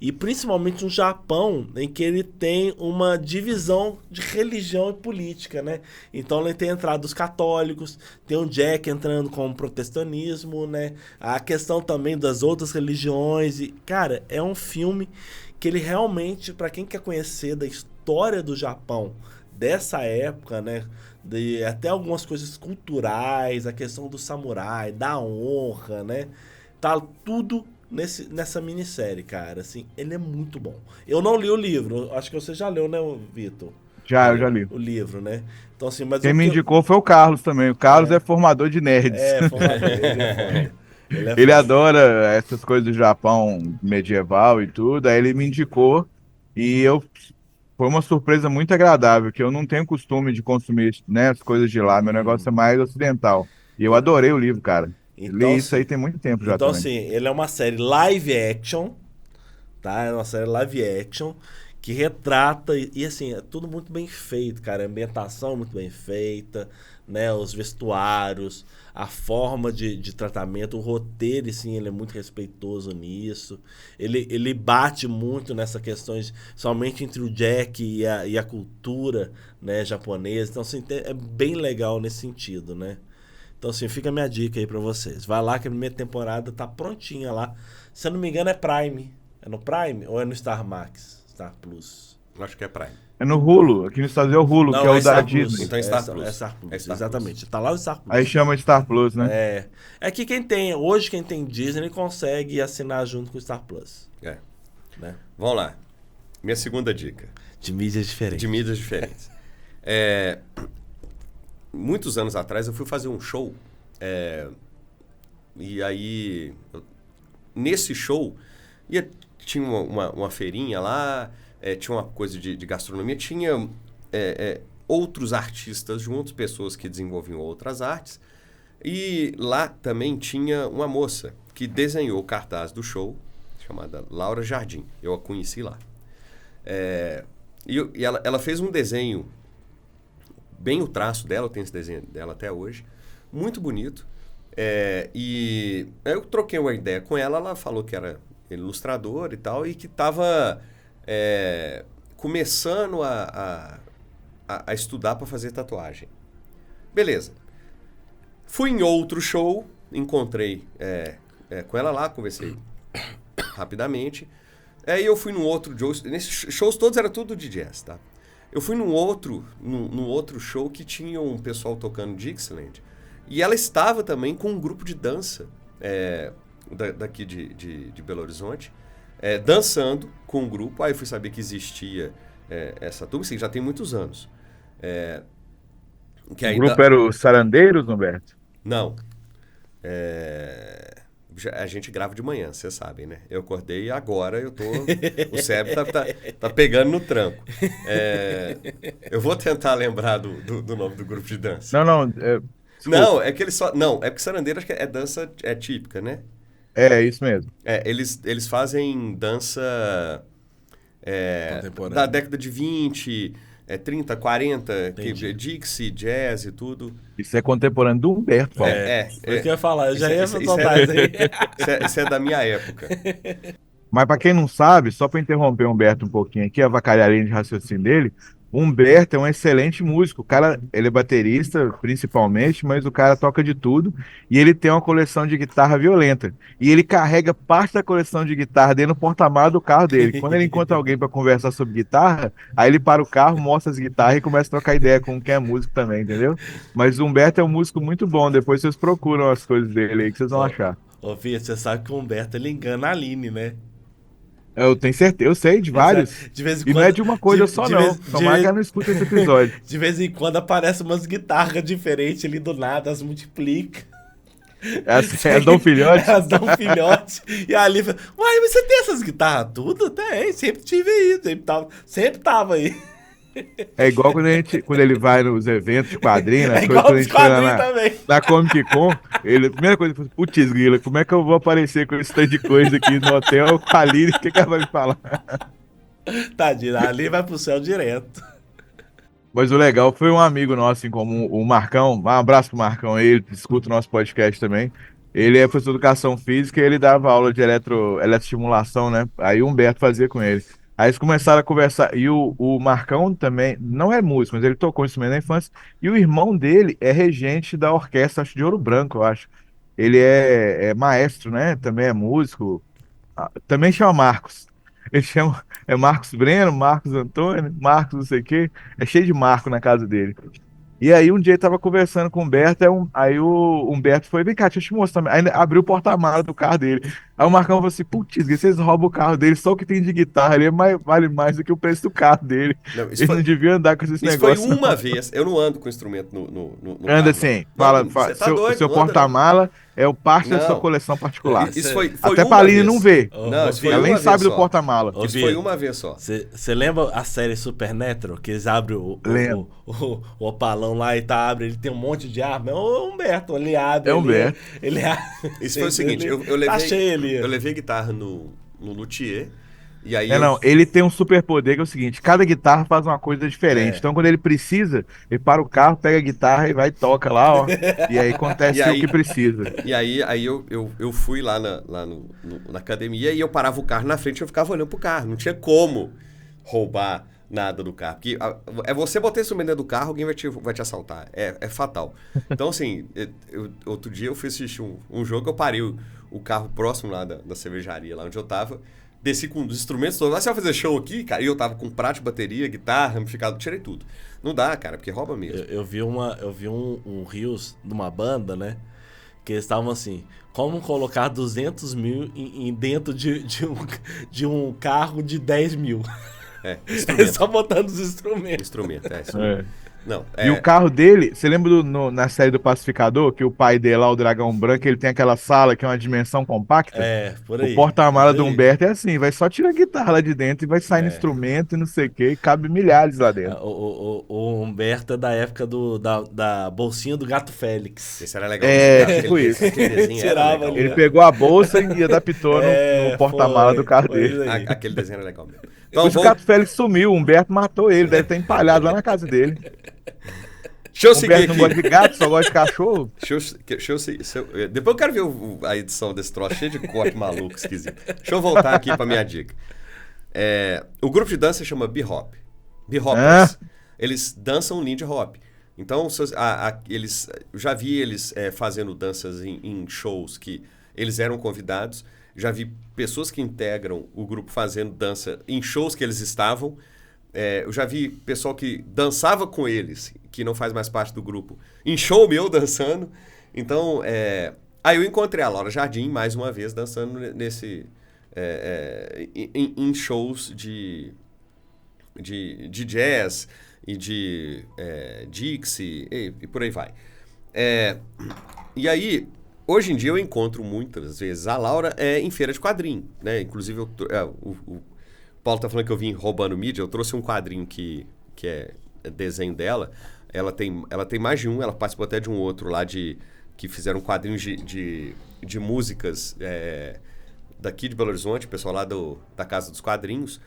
e principalmente no Japão, em que ele tem uma divisão de religião e política, né? Então ele tem a entrada dos católicos, tem o Jack entrando com o protestantismo, né? A questão também das outras religiões, e, cara, é um filme que ele realmente, para quem quer conhecer da história do Japão, dessa época, né? Até algumas coisas culturais, a questão do samurai, da honra, né? Tá tudo nessa minissérie, cara. Assim, ele é muito bom. Eu não li o livro, acho que você já leu, né, Vitor? Eu já li. O livro, né? Então, assim, mas Quem me indicou foi o Carlos também. O Carlos é formador de nerds. formador, ele é foda. Ele adora essas coisas do Japão medieval e tudo. Aí ele me indicou e foi uma surpresa muito agradável, que eu não tenho costume de consumir, né, as coisas de lá. Meu negócio é mais ocidental. E eu adorei o livro, cara. Então, Li isso aí tem muito tempo já então, também. assim, ele é uma série live action, tá? É uma série live action que retrata, e assim, é tudo muito bem feito, cara. A ambientação muito bem feita, né? Os vestuários, a forma de tratamento, o roteiro, assim, ele é muito respeitoso nisso. Ele bate muito nessas questões, somente entre o Jack e a cultura, né, japonesa. Então, assim, é bem legal nesse sentido, né? Então, assim, fica a minha dica aí pra vocês. Vai lá que a primeira temporada tá prontinha lá. Se eu não me engano, é Prime. É no Prime ou é no Star Max? Star Plus? Acho que é Prime. É no Hulu, aqui nos Estados Unidos é o Hulu, Não, que é o da Star Disney. Plus. Então é Star Plus. É Star Plus, É Star exatamente. Tá lá no Star Plus. Aí chama de Star Plus, né? É que quem tem Disney consegue assinar junto com o Star Plus, É. né? Vamos lá. Minha segunda dica. De mídias diferentes. De mídias diferentes. Muitos anos atrás eu fui fazer um show. E aí, nesse show, tinha uma feirinha lá, tinha uma coisa de gastronomia, tinha outros artistas juntos, pessoas que desenvolviam outras artes. E lá também tinha uma moça que desenhou o cartaz do show, chamada Laura Jardim. Eu a conheci lá. E ela fez um desenho bem o traço dela, eu tenho esse desenho dela até hoje. Muito bonito. E eu troquei uma ideia com ela, ela falou que era ilustradora e tal, e que estava começando a estudar para fazer tatuagem. Beleza. Fui em outro show, encontrei com ela lá, conversei rapidamente. E eu fui num outro show, nesses shows todos era tudo de jazz, tá? Eu fui num outro show que tinha um pessoal tocando Dixieland, e ela estava também com um grupo de dança daqui de Belo Horizonte, dançando com um grupo. Aí eu fui saber que existia essa turma, assim, já tem muitos anos. O grupo era os Sarandeiros, Humberto? Não. A gente grava de manhã, vocês sabem, né? Eu acordei e agora o cérebro tá pegando no tranco. Eu vou tentar lembrar do nome do grupo de dança. Não, é que eles só... Não, é porque Sarandeiro acho que é dança típica, né? É isso mesmo. Eles fazem dança da década de 20, 30, 40, Dixie, jazz e tudo. Isso é contemporâneo do Humberto, Paulo. Foi o que eu ia falar, eu já ia soltar isso aí. Isso é da minha época. Mas para quem não sabe, só para interromper o Humberto um pouquinho aqui, avacalhar a linha de raciocínio dele, o Humberto é um excelente músico. O cara, ele é baterista principalmente, mas o cara toca de tudo. E ele tem uma coleção de guitarra violenta. E ele carrega parte da coleção de guitarra dentro do porta-malas do carro dele. Quando ele encontra alguém para conversar sobre guitarra, aí ele para o carro, mostra as guitarras e começa a trocar ideia com quem é músico também, entendeu? Mas o Humberto é um músico muito bom. Depois vocês procuram as coisas dele aí que vocês vão achar. Ô, Fih, você sabe que o Humberto ele engana a Aline, né? Eu tenho certeza, eu sei de vários. De vez em e quando, não é de uma coisa só, não. Tomara que ela não escuta esse episódio. De vez em quando aparecem umas guitarras diferentes ali do nada, as multiplica. Elas dão filhote? Elas dão filhote. E a Aline fala, uai, mas você tem essas guitarras tudo? Tem, sempre tive aí, sempre tava aí. É igual quando ele vai nos eventos de quadrinhos, É igual quando a gente foi também. na Comic Con, a primeira coisa, putz, grila, como é que eu vou aparecer com esse tanto de coisa aqui no hotel com a Aline, o que ela vai me falar? Tadinha, a Aline vai pro céu direto. Mas o legal foi um amigo nosso em comum, o Marcão, um abraço pro Marcão, ele escuta o nosso podcast também. Ele é professor de educação física e ele dava aula de eletroestimulação, né? Aí o Humberto fazia com ele. Aí eles começaram a conversar, e o Marcão também, não é músico, mas ele tocou instrumento na infância, e o irmão dele é regente da orquestra, acho, de Ouro Branco, eu acho. Ele é maestro, né? Também é músico, também chama Marcos. Ele chama, Marcos Breno, Marcos Antônio, Marcos não sei o quê, é cheio de Marco na casa dele. E aí um dia ele tava conversando com o Humberto, aí o Humberto foi, vem cá, deixa eu te mostrar. Aí abriu o porta-malas do carro dele. Aí o Marcão falou assim, putz, vocês roubam o carro dele, só o que tem de guitarra ali vale mais do que o preço do carro dele. Ele não devia andar com esses negócios. Isso foi uma vez, eu não ando com instrumento no anda carro, assim, seu doido, porta-mala é o parte da sua coleção particular. Isso foi até pra Aline não ver. Não, isso foi ela nem uma sabe vez do porta-mala. Isso foi uma vez só. Você lembra a série Supernatural? Que eles abrem o opalão lá e ele tem um monte de arma. É o Humberto, ele abre. Humberto. Ele abre. Isso foi o seguinte, eu levei guitarra no luthier. E aí ele tem um superpoder que é o seguinte, cada guitarra faz uma coisa diferente. Então quando ele precisa, ele para o carro, pega a guitarra e vai e toca lá, ó. E aí acontece o que precisa. E aí eu fui lá na academia e eu parava o carro na frente e eu ficava olhando pro carro. Não tinha como roubar nada do carro. Porque você botar instrumento dentro do carro, alguém vai te assaltar. É fatal. Então, assim, outro dia eu fui assistir um jogo, eu parei o carro próximo lá da cervejaria, lá onde eu tava, desci com os instrumentos todos. Você vai fazer show aqui, cara? E eu tava com prato de bateria, guitarra, amplificador, tirei tudo. Não dá, cara, porque rouba mesmo. Eu vi um Rios de uma banda, né? Que eles estavam assim, como colocar 200 mil dentro de um carro de 10 mil. Só botando os instrumentos. Não, E o carro dele, você lembra na série do Pacificador, que o pai dele lá, o Dragão Branco, ele tem aquela sala que é uma dimensão compacta? Por aí. O porta-mala do Humberto é assim, vai só tirar a guitarra lá de dentro e vai sair no instrumento e não sei o que, e cabe milhares lá dentro. O Humberto é da época da bolsinha do Gato Félix. Esse era legal. Tipo isso. Tirava ele pegou a bolsa e adaptou no porta-mala do carro dele. Aquele desenho era legal mesmo. Depois o Gato Félix sumiu, o Humberto matou ele, deve estar empalhado lá na casa dele. Deixa eu seguir Humberto não aqui. gosta de gato, só gosta de cachorro. Depois eu quero ver a edição desse troço, cheio de corte maluco, esquisito. Deixa eu voltar aqui pra minha dica. O grupo de dança chama B-Hop. B-Hoppers. Eles dançam Lindy Hop. Então, eu já vi eles fazendo danças em shows que eles eram convidados. Já vi pessoas que integram o grupo fazendo dança em shows que eles estavam. Eu já vi pessoal que dançava com eles, que não faz mais parte do grupo, em show meu dançando. Então, aí eu encontrei a Laura Jardim, mais uma vez, dançando em shows de jazz e de Dixie e por aí vai. E aí, hoje em dia eu encontro muitas vezes a Laura em feira de quadrinho, né? Inclusive, o Paulo tá falando que eu vim roubando mídia, eu trouxe um quadrinho que é desenho dela. Ela tem mais de um, ela participou até de um outro lá que fizeram quadrinhos de músicas daqui de Belo Horizonte, pessoal lá da Casa dos Quadrinhos.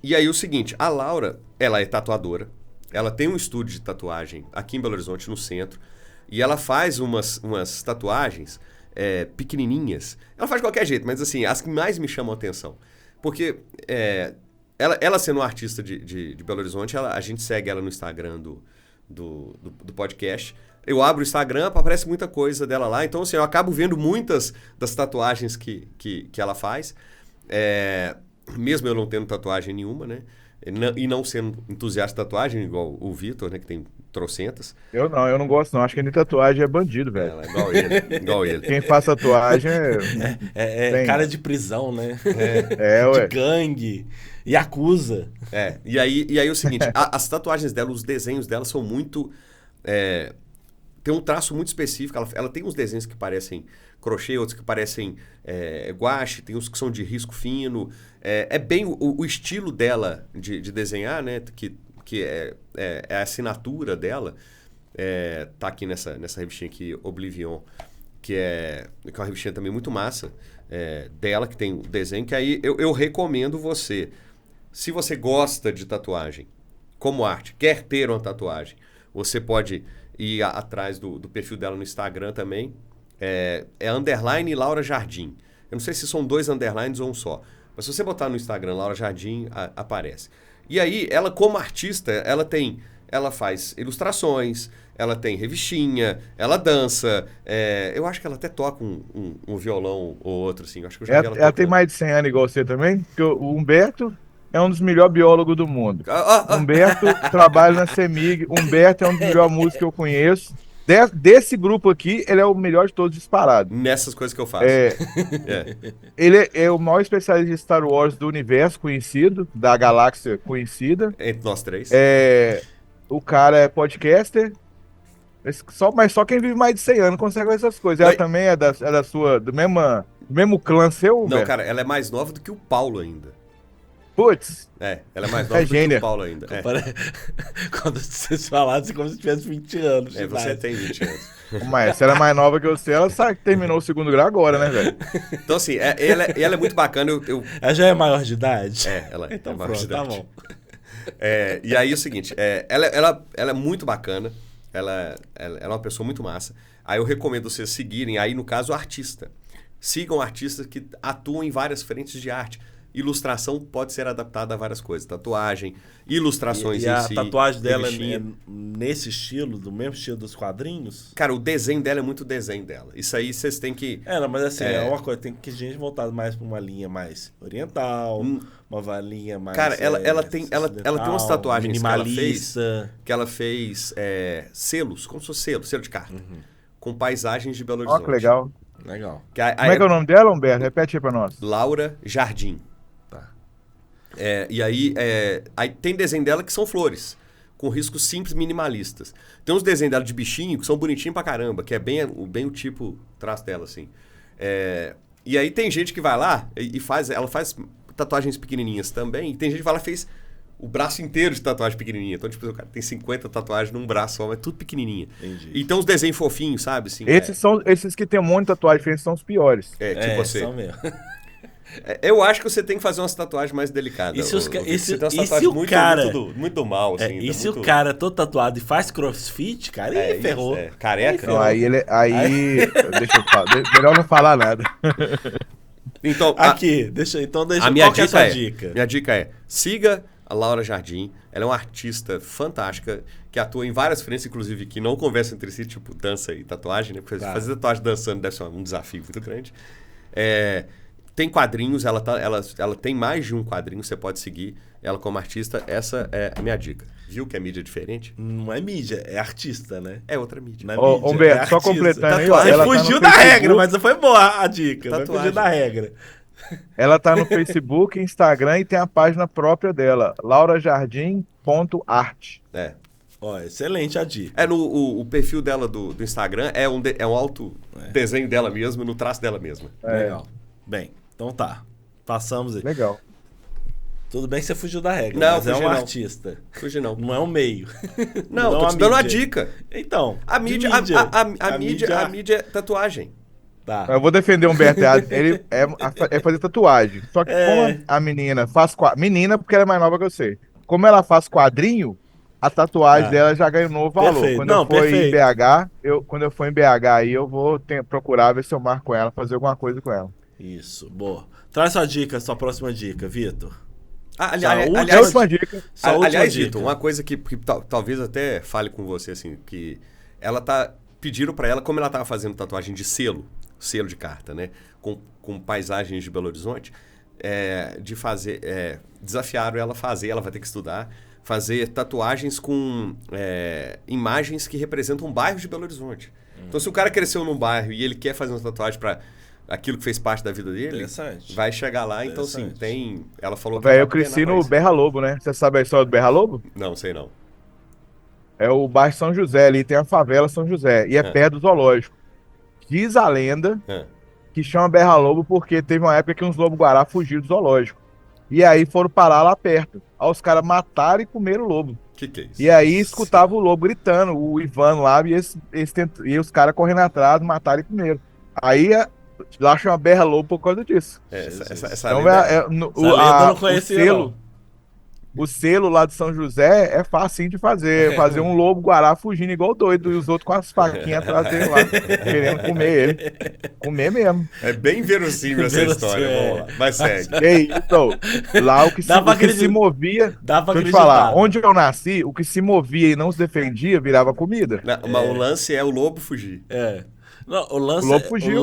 E aí o seguinte, a Laura, ela é tatuadora, ela tem um estúdio de tatuagem aqui em Belo Horizonte, no centro, e ela faz umas tatuagens pequenininhas. Ela faz de qualquer jeito, mas assim, as que mais me chamam a atenção. Porque ela sendo uma artista de Belo Horizonte, a gente segue ela no Instagram do podcast. Eu abro o Instagram, aparece muita coisa dela lá. Então, assim, eu acabo vendo muitas das tatuagens que ela faz. Mesmo eu não tendo tatuagem nenhuma, né? E não sendo entusiasta de tatuagem, igual o Vitor, né? Que tem trocentas. Eu não gosto não. Acho que nem tatuagem é bandido, velho. Ela é igual ele. Quem faz tatuagem tem. Cara de prisão, né? Ué. De gangue. Yakuza. E aí é o seguinte, as tatuagens dela, os desenhos dela são muito... tem um traço muito específico. Ela tem uns desenhos que parecem crochê, outros que parecem guache, tem uns que são de risco fino. É bem o estilo dela de desenhar, né? Que é a assinatura dela. Tá aqui nessa revistinha aqui, Oblivion, que é uma revistinha também muito massa, dela, que tem o desenho, que aí eu recomendo você, se você gosta de tatuagem como arte, quer ter uma tatuagem, você pode ir atrás do perfil dela no Instagram também, underline Laura Jardim. Eu não sei se são 2 underlines ou um só, mas se você botar no Instagram Laura Jardim, aparece. E aí, ela como artista, ela faz ilustrações, ela tem revistinha, ela dança, eu acho que ela até toca um violão ou outro, assim. Eu acho que eu já vi ela tem mais de 100 anos igual você também, porque o Humberto é um dos melhores biólogos do mundo. Humberto trabalha na CEMIG, Humberto é um dos melhores músicos que eu conheço. Desse grupo aqui, ele é o melhor de todos disparado. Nessas coisas que eu faço. Ele é o maior especialista de Star Wars do universo conhecido, da galáxia conhecida. Entre nós 3. O cara é podcaster, mas só quem vive mais de 100 anos consegue fazer essas coisas. Ela também é do mesmo clã seu, Não, velho? cara, ela é mais nova do que o Paulo ainda. Putz. Ela é mais nova do que o Paulo ainda. Quando vocês falaram, é como se tivesse 20 anos. Você tem 20 anos. Mas se ela é mais nova que você, ela sabe que terminou o 2º grau agora, né, velho? Então, assim, ela é muito bacana. Ela já é maior de idade? Ela então, é maior de idade. Tá bom. E aí é o seguinte, ela é muito bacana, ela é uma pessoa muito massa. Aí eu recomendo vocês seguirem, aí no caso, o artista. Sigam artistas que atuam em várias frentes de arte. Ilustração pode ser adaptada a várias coisas. Tatuagem, ilustrações e em a si. tatuagem dela revistinha. é nesse estilo, do mesmo estilo dos quadrinhos? Cara, o desenho dela é muito desenho dela. Isso aí vocês têm que... Não, mas assim, é uma coisa, tem que gente voltada mais pra uma linha mais oriental, uma linha mais... Cara, ela tem umas tatuagens minimalista, que ela fez selos, como se fosse selo de carta, com paisagens de Belo Horizonte. Ó, que legal. Legal. Como é que é o nome dela, Humberto? Repete aí pra nós. Laura Jardim. Tá. E aí tem desenho dela que são flores, com riscos simples minimalistas. Tem uns desenhos dela de bichinho que são bonitinhos pra caramba, que é bem o tipo traço dela, assim. E aí tem gente que vai lá e ela faz tatuagens pequenininhas também, e tem gente que vai lá e fez o braço inteiro de tatuagem pequenininha. Então, tipo, o cara tem 50 tatuagens num braço só, mas tudo pequenininha. Entendi. E tem uns desenhos fofinhos, sabe? Assim, Esses que tem um monte de tatuagem diferente são os piores. tipo você. São mesmo. Eu acho que você tem que fazer umas tatuagens mais delicadas. E se os ca- Vitor. e se- Você tem umas e se tatuagens o muito, cara- muito mal, assim. E se muito... o cara é todo tatuado e faz crossfit, cara, aí isso, ferrou. careca. Não, deixa eu falar. Melhor não falar nada. Então, Aqui, deixa a minha qual que é a dica sua é, dica? minha dica é, siga a Laura Jardim. Ela é uma artista fantástica, que atua em várias frentes, inclusive, que não conversam entre si, tipo dança e tatuagem, né? Porque fazer tatuagem dançando deve ser um desafio muito grande. Tem quadrinhos, ela tem mais de um quadrinho, você pode seguir ela como artista. Essa é a minha dica. Viu que é mídia diferente? Não é mídia, é artista, né? É outra mídia. Não é Ô, mídia, Humberto, é só artista. completando aí, Tatuagem. ela tá Fugiu no da Facebook, regra, mas foi boa a dica. Vai Tatuagem. fugir da regra. Ela tá no Facebook, Instagram e tem a página própria dela, laurajardim.art. É. Ó, excelente a dica. O perfil dela do Instagram é um alto desenho dela mesma, no traço dela mesma. Legal. Bem, então tá. Passamos aí. Legal. Tudo bem que você fugiu da regra, Não, mas é fugi um não. artista. Fugi não. Não é um meio. Não, é tô uma te dando uma mídia. dica. Então, A de mídia, a mídia é tatuagem. Tá. Eu vou defender o Humberto. Ele é fazer tatuagem. Só que como a menina faz menina, porque ela é mais nova que eu sei. Como ela faz quadrinho, a tatuagem dela já ganha um novo valor. Perfeito. Quando Não, eu for em perfeito. BH, quando eu for em BH aí, eu vou procurar ver se eu marco ela, fazer alguma coisa com ela. Isso, boa. Traz sua dica, sua próxima dica, Vitor. É a última dica. Sua última Aliás, dica. Vitor, uma coisa que talvez até fale com você, assim, que pediram pra ela, como ela tava fazendo tatuagem de selo de carta, né, com paisagens de Belo Horizonte, desafiaram ela a fazer, ela vai ter que estudar, fazer tatuagens com imagens que representam um bairro de Belo Horizonte. Então, se o cara cresceu num bairro e ele quer fazer uma tatuagem pra aquilo que fez parte da vida dele, Interessante. vai chegar lá. Então, assim, Interessante. ela falou que... Véi, vai eu cresci treinar no mais. Berra Lobo, né? Você sabe a história do Berra Lobo? Não, sei não. É o bairro São José, ali tem a favela São José, e é perto do zoológico. Diz a lenda que chama Berra Lobo porque teve uma época que uns lobo-guará fugiram do zoológico. E aí foram parar lá perto. Aí os caras mataram e comeram o lobo. Que é isso? E aí escutava o lobo gritando, o Ivan lá, e os caras correndo atrás, mataram e comeram. Aí lá chama Berra Lobo por causa disso. Essa Então lenda é, Essa lenda eu não conhecia, o selo lá de São José é fácil de fazer. Fazer um lobo-guará fugindo igual doido. E os outros com as faquinhas atrás dele lá, querendo comer ele. Comer mesmo. é bem verossímil essa história. Vamos lá. Mas segue. E aí, então, lá o que se movia... Dá pra Deixa eu te acreditar. falar, onde eu nasci, o que se movia e não se defendia virava comida. Mas o lance é o lobo fugir. Não, o lance, O lobo fugiu,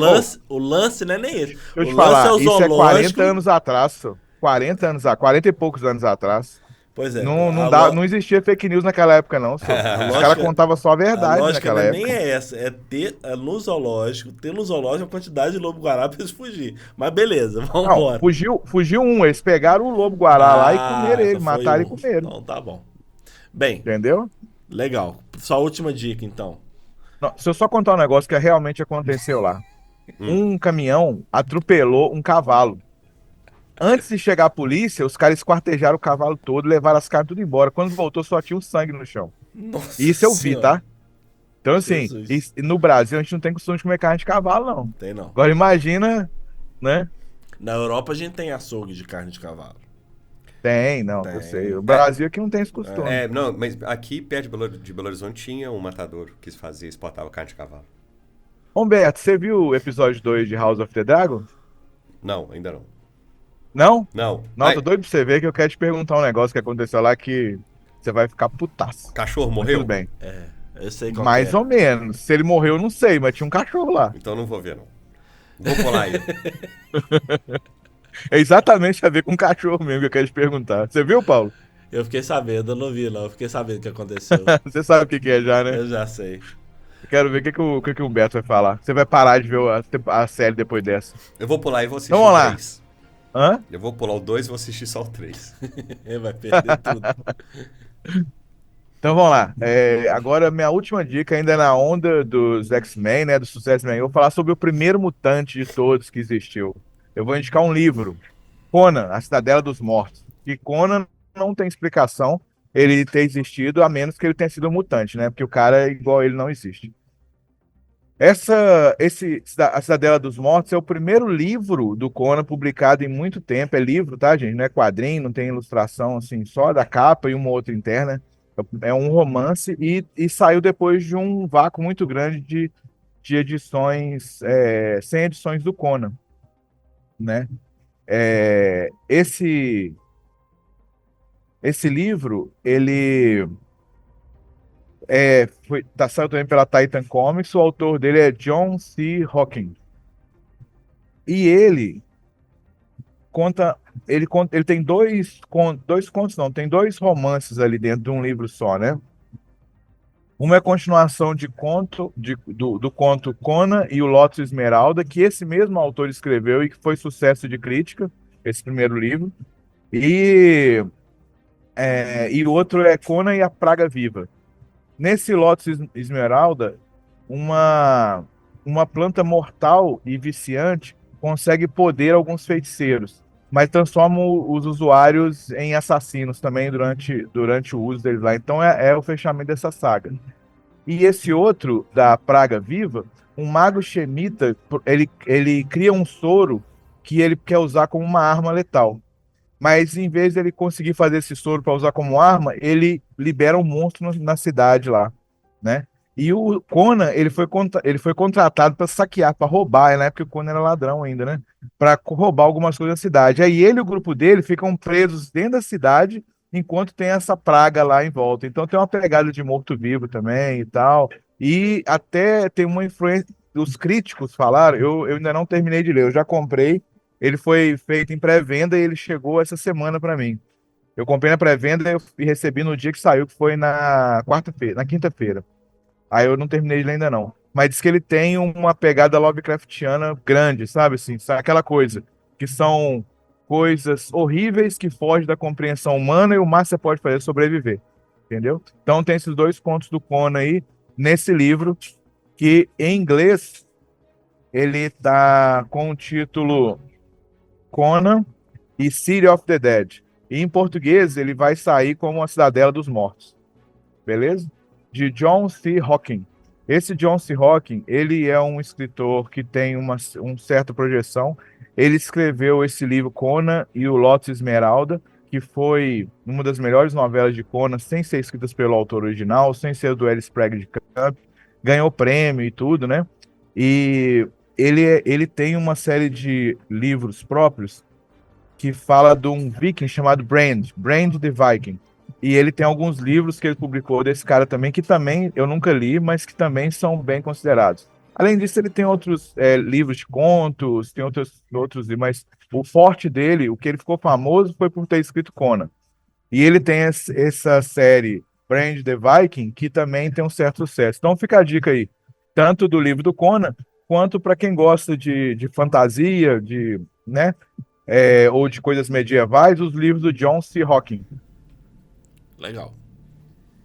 o lance não é nem esse. Deixa eu te o lance falar, é o isso é zoológico. 40 anos atrás, só. 40 e poucos anos atrás. Pois é. Não existia fake news naquela época, não. Só. Os caras contavam só a A verdade lógica naquela não é época. nem essa, é ter no zoológico uma quantidade de lobo-guará pra eles fugir. Mas beleza, vamos Não, embora. fugiu um, eles pegaram o lobo-guará lá e comeram ele, então foi mataram e um. comeram. Então tá bom. Bem, Entendeu? legal. Sua última dica, então. Não, se eu só contar um negócio que realmente aconteceu lá. Um caminhão atropelou um cavalo. Antes de chegar a polícia, os caras esquartejaram o cavalo todo, levaram as caras tudo embora. Quando voltou, só tinha um sangue no chão. Nossa Isso eu vi, Senhora. tá? Então, assim, Jesus. no Brasil a gente não tem costume de comer carne de cavalo, não. Tem não. Agora imagina, né? Na Europa a gente tem açougue de carne de cavalo. Não, Tem. eu sei. O Brasil aqui não tem esse costume. Não, mas aqui perto de Belo Horizonte tinha um matador que exportava carne de cavalo. Humberto, você viu o episódio 2 de House of the Dragon? Não, ainda não. Não? Não. Não, tô doido pra você ver que eu quero te perguntar um negócio que aconteceu lá que você vai ficar putaço. Cachorro Mas morreu? Tudo bem. Eu sei qual Mais que é. ou menos. Se ele morreu, eu não sei, mas tinha um cachorro lá. Então não vou ver, não. Vou pular aí. É exatamente a ver com cachorro mesmo que eu quero te perguntar. Você viu, Paulo? Eu fiquei sabendo, eu não vi não. Eu fiquei sabendo o que aconteceu. Você sabe o que é já, né? Eu já sei. Eu quero ver o que o Humberto vai falar. Você vai parar de ver a série depois dessa. Eu vou pular e vou assistir Então, vamos o lá. 3. Hã? Eu vou pular o 2 e vou assistir só o 3. Ele vai perder tudo. Então vamos lá. Agora, minha última dica, ainda na onda dos X-Men, né? Do sucesso Man, eu vou falar sobre o primeiro mutante de todos que existiu. Eu vou indicar um livro, Conan, A Cidadela dos Mortos. E Conan não tem explicação ele ter existido, a menos que ele tenha sido um mutante, né? Porque o cara igual ele não existe. A Cidadela dos Mortos é o primeiro livro do Conan publicado em muito tempo. É livro, tá, gente? Não é quadrinho, não tem ilustração, assim, só da capa e uma outra interna. É um romance e saiu depois de um vácuo muito grande de edições, 100 edições do Conan, né? Esse livro, ele saiu também pela Titan Comics. O autor dele é John C. Hawkins. E conta, ele tem dois contos, não, tem dois romances ali dentro de um livro só, né? Uma é a continuação do conto Conan e o Lotus Esmeralda, que esse mesmo autor escreveu e que foi sucesso de crítica, esse primeiro livro. E o outro é Conan e a Praga Viva. Nesse Lotus Esmeralda, uma, uma planta mortal e viciante consegue poder alguns feiticeiros, mas transforma os usuários em assassinos também durante o uso deles lá. Então é o fechamento dessa saga. E esse outro, da Praga Viva, um mago xemita, ele cria um soro que ele quer usar como uma arma letal. Mas em vez de ele conseguir fazer esse soro para usar como arma, ele libera um monstro na cidade lá, né? E o Conan, ele foi contratado para saquear, para roubar, na época o Conan era ladrão ainda, né? Para roubar algumas coisas da cidade. Aí ele e o grupo dele ficam presos dentro da cidade enquanto tem essa praga lá em volta. Então tem uma pegada de morto-vivo também e tal. E até tem uma influência. Os críticos falaram, eu ainda não terminei de ler, eu já comprei. Ele foi feito em pré-venda e ele chegou essa semana para mim. Eu comprei na pré-venda e recebi no dia que saiu, que foi na quarta-feira, na quinta-feira. Aí eu não terminei de ler ainda não. Mas diz que ele tem uma pegada Lovecraftiana grande, sabe assim, sabe aquela coisa que são coisas horríveis que fogem da compreensão humana e o máximo que você pode fazer é sobreviver, entendeu? Então tem esses dois contos do Conan aí nesse livro que em inglês ele tá com o título Conan e City of the Dead. E em português ele vai sair como A Cidadela dos Mortos. Beleza? De John C. Hawking. Esse John C. Hawking, ele é um escritor que tem uma certa projeção. Ele escreveu esse livro Conan e o Lotus Esmeralda, que foi uma das melhores novelas de Conan, sem ser escritas pelo autor original, sem ser do Ellis Sprague de Camp. Ganhou prêmio e tudo, né? E ele tem uma série de livros próprios que fala de um viking chamado Brand the Viking. E ele tem alguns livros que ele publicou desse cara também, que também eu nunca li, mas que também são bem considerados. Além disso, ele tem outros livros de contos, tem outros livros, mas o forte dele, o que ele ficou famoso, foi por ter escrito Conan. E ele tem essa série Brand the Viking, que também tem um certo sucesso. Então fica a dica aí, tanto do livro do Conan, quanto para quem gosta de fantasia, né, ou de coisas medievais, os livros do John C. Hawking. Legal.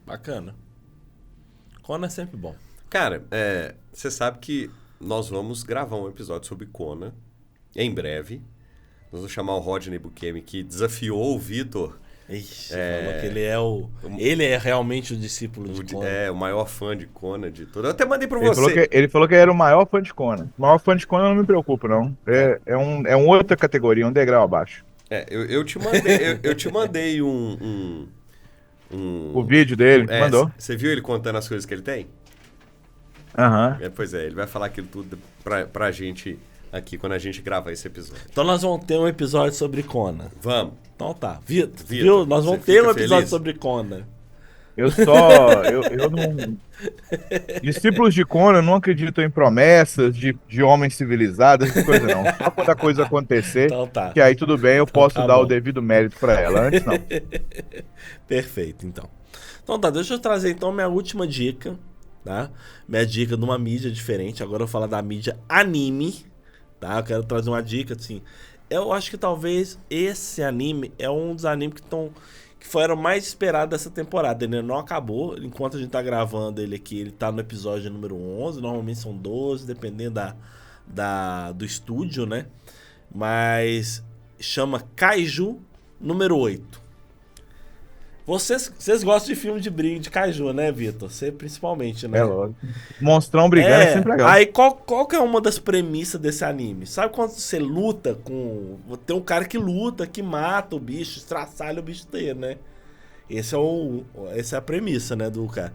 Bacana. Conan é sempre bom. Cara, você sabe que nós vamos gravar um episódio sobre Conan em breve. Nós vamos chamar o Rodney Bukemi, que desafiou o Vitor. Ixi, falou que ele é realmente o discípulo de Conan. O maior fã de Conan de todo. Eu até mandei pra você. Ele falou que era o maior fã de Conan. O maior fã de Conan não me preocupa, não. É uma outra categoria, um degrau abaixo. Eu te mandei um O vídeo dele, mandou. Você viu ele contando as coisas que ele tem? Aham. Pois é, ele vai falar aquilo tudo pra gente aqui quando a gente gravar esse episódio. Então nós vamos ter um episódio sobre Conan. Vamos. Então tá. Viu? Nós vamos ter um episódio sobre Conan. Eu não... Discípulos de Conan não acreditam em promessas de homens civilizados, essas coisas não. Só quando a coisa acontecer, então tá. Que aí tudo bem, eu posso dar o devido mérito pra ela. Antes não. Perfeito, então. Então tá, deixa eu trazer então minha última dica, tá? Minha dica de uma mídia diferente. Agora eu vou falar da mídia anime, tá? Eu quero trazer uma dica, assim. Eu acho que talvez esse anime é um dos animes que foram mais esperados dessa temporada. Ele não acabou, enquanto a gente tá gravando ele aqui, ele tá no episódio número 11, normalmente são 12, dependendo do estúdio, né? Mas chama Kaiju número 8. Vocês gostam de filme de briga de kaiju, né, Vitor? Você principalmente, né? É lógico. Monstrão brigando é sempre legal. Aí qual que é uma das premissas desse anime? Sabe quando você luta com... Tem um cara que luta, que mata o bicho, estraçalha o bicho inteiro, né? Essa é a premissa, né, do cara.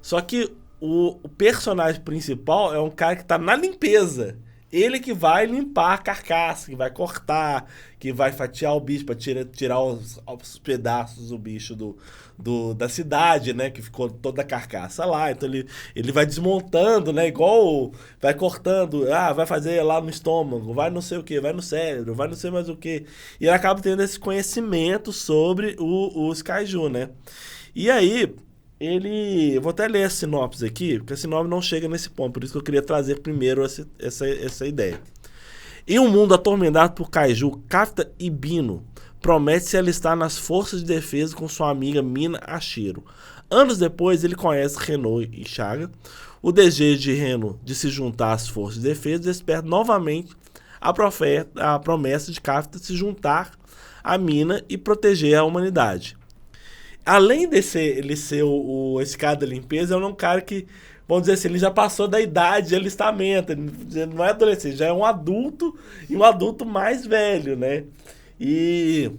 Só que o personagem principal é um cara que tá na limpeza. Ele que vai limpar a carcaça, que vai cortar, que vai fatiar o bicho pra tirar os pedaços do bicho da cidade, né? Que ficou toda a carcaça lá. Então ele vai desmontando, né? Igual vai cortando. Vai fazer lá no estômago, vai não sei o que, vai no cérebro, vai não sei mais o que. E ele acaba tendo esse conhecimento sobre os kaiju, né? E aí... eu vou até ler a sinopse aqui, porque a sinopse não chega nesse ponto, por isso que eu queria trazer primeiro essa ideia. Em um mundo atormentado por kaiju, Kafta Ibino promete se alistar nas forças de defesa com sua amiga Mina Ashiro. Anos depois, ele conhece Reno e Chaga. O desejo de Reno de se juntar às forças de defesa desperta novamente a promessa de Kafta se juntar a Mina e proteger a humanidade. Além de ele ser esse cara da limpeza, ele é um cara que, vamos dizer assim, ele já passou da idade de alistamento, ele não é adolescente, já é um adulto e um adulto mais velho, né? E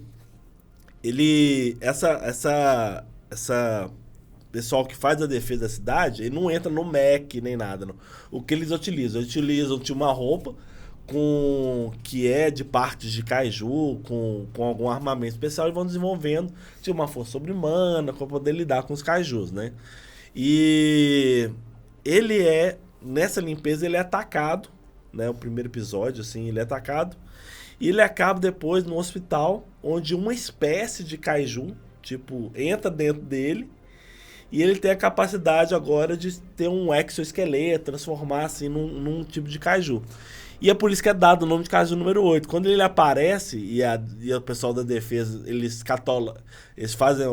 essa pessoal que faz a defesa da cidade, ele não entra no MEC nem nada, não. O que eles utilizam? Eles utilizam uma roupa que é de partes de kaiju, com algum armamento especial, e vão desenvolvendo uma força sobre-humana para poder lidar com os kaijus, né? E nessa limpeza, ele é atacado, né? O primeiro episódio, assim, ele é atacado, e ele acaba depois no hospital, onde uma espécie de kaiju, entra dentro dele, e ele tem a capacidade agora de ter um exoesqueleto, transformar, assim, num tipo de kaiju. E é por isso que é dado o nome de kaiju número 8. Quando ele aparece, e o pessoal da defesa, eles fazem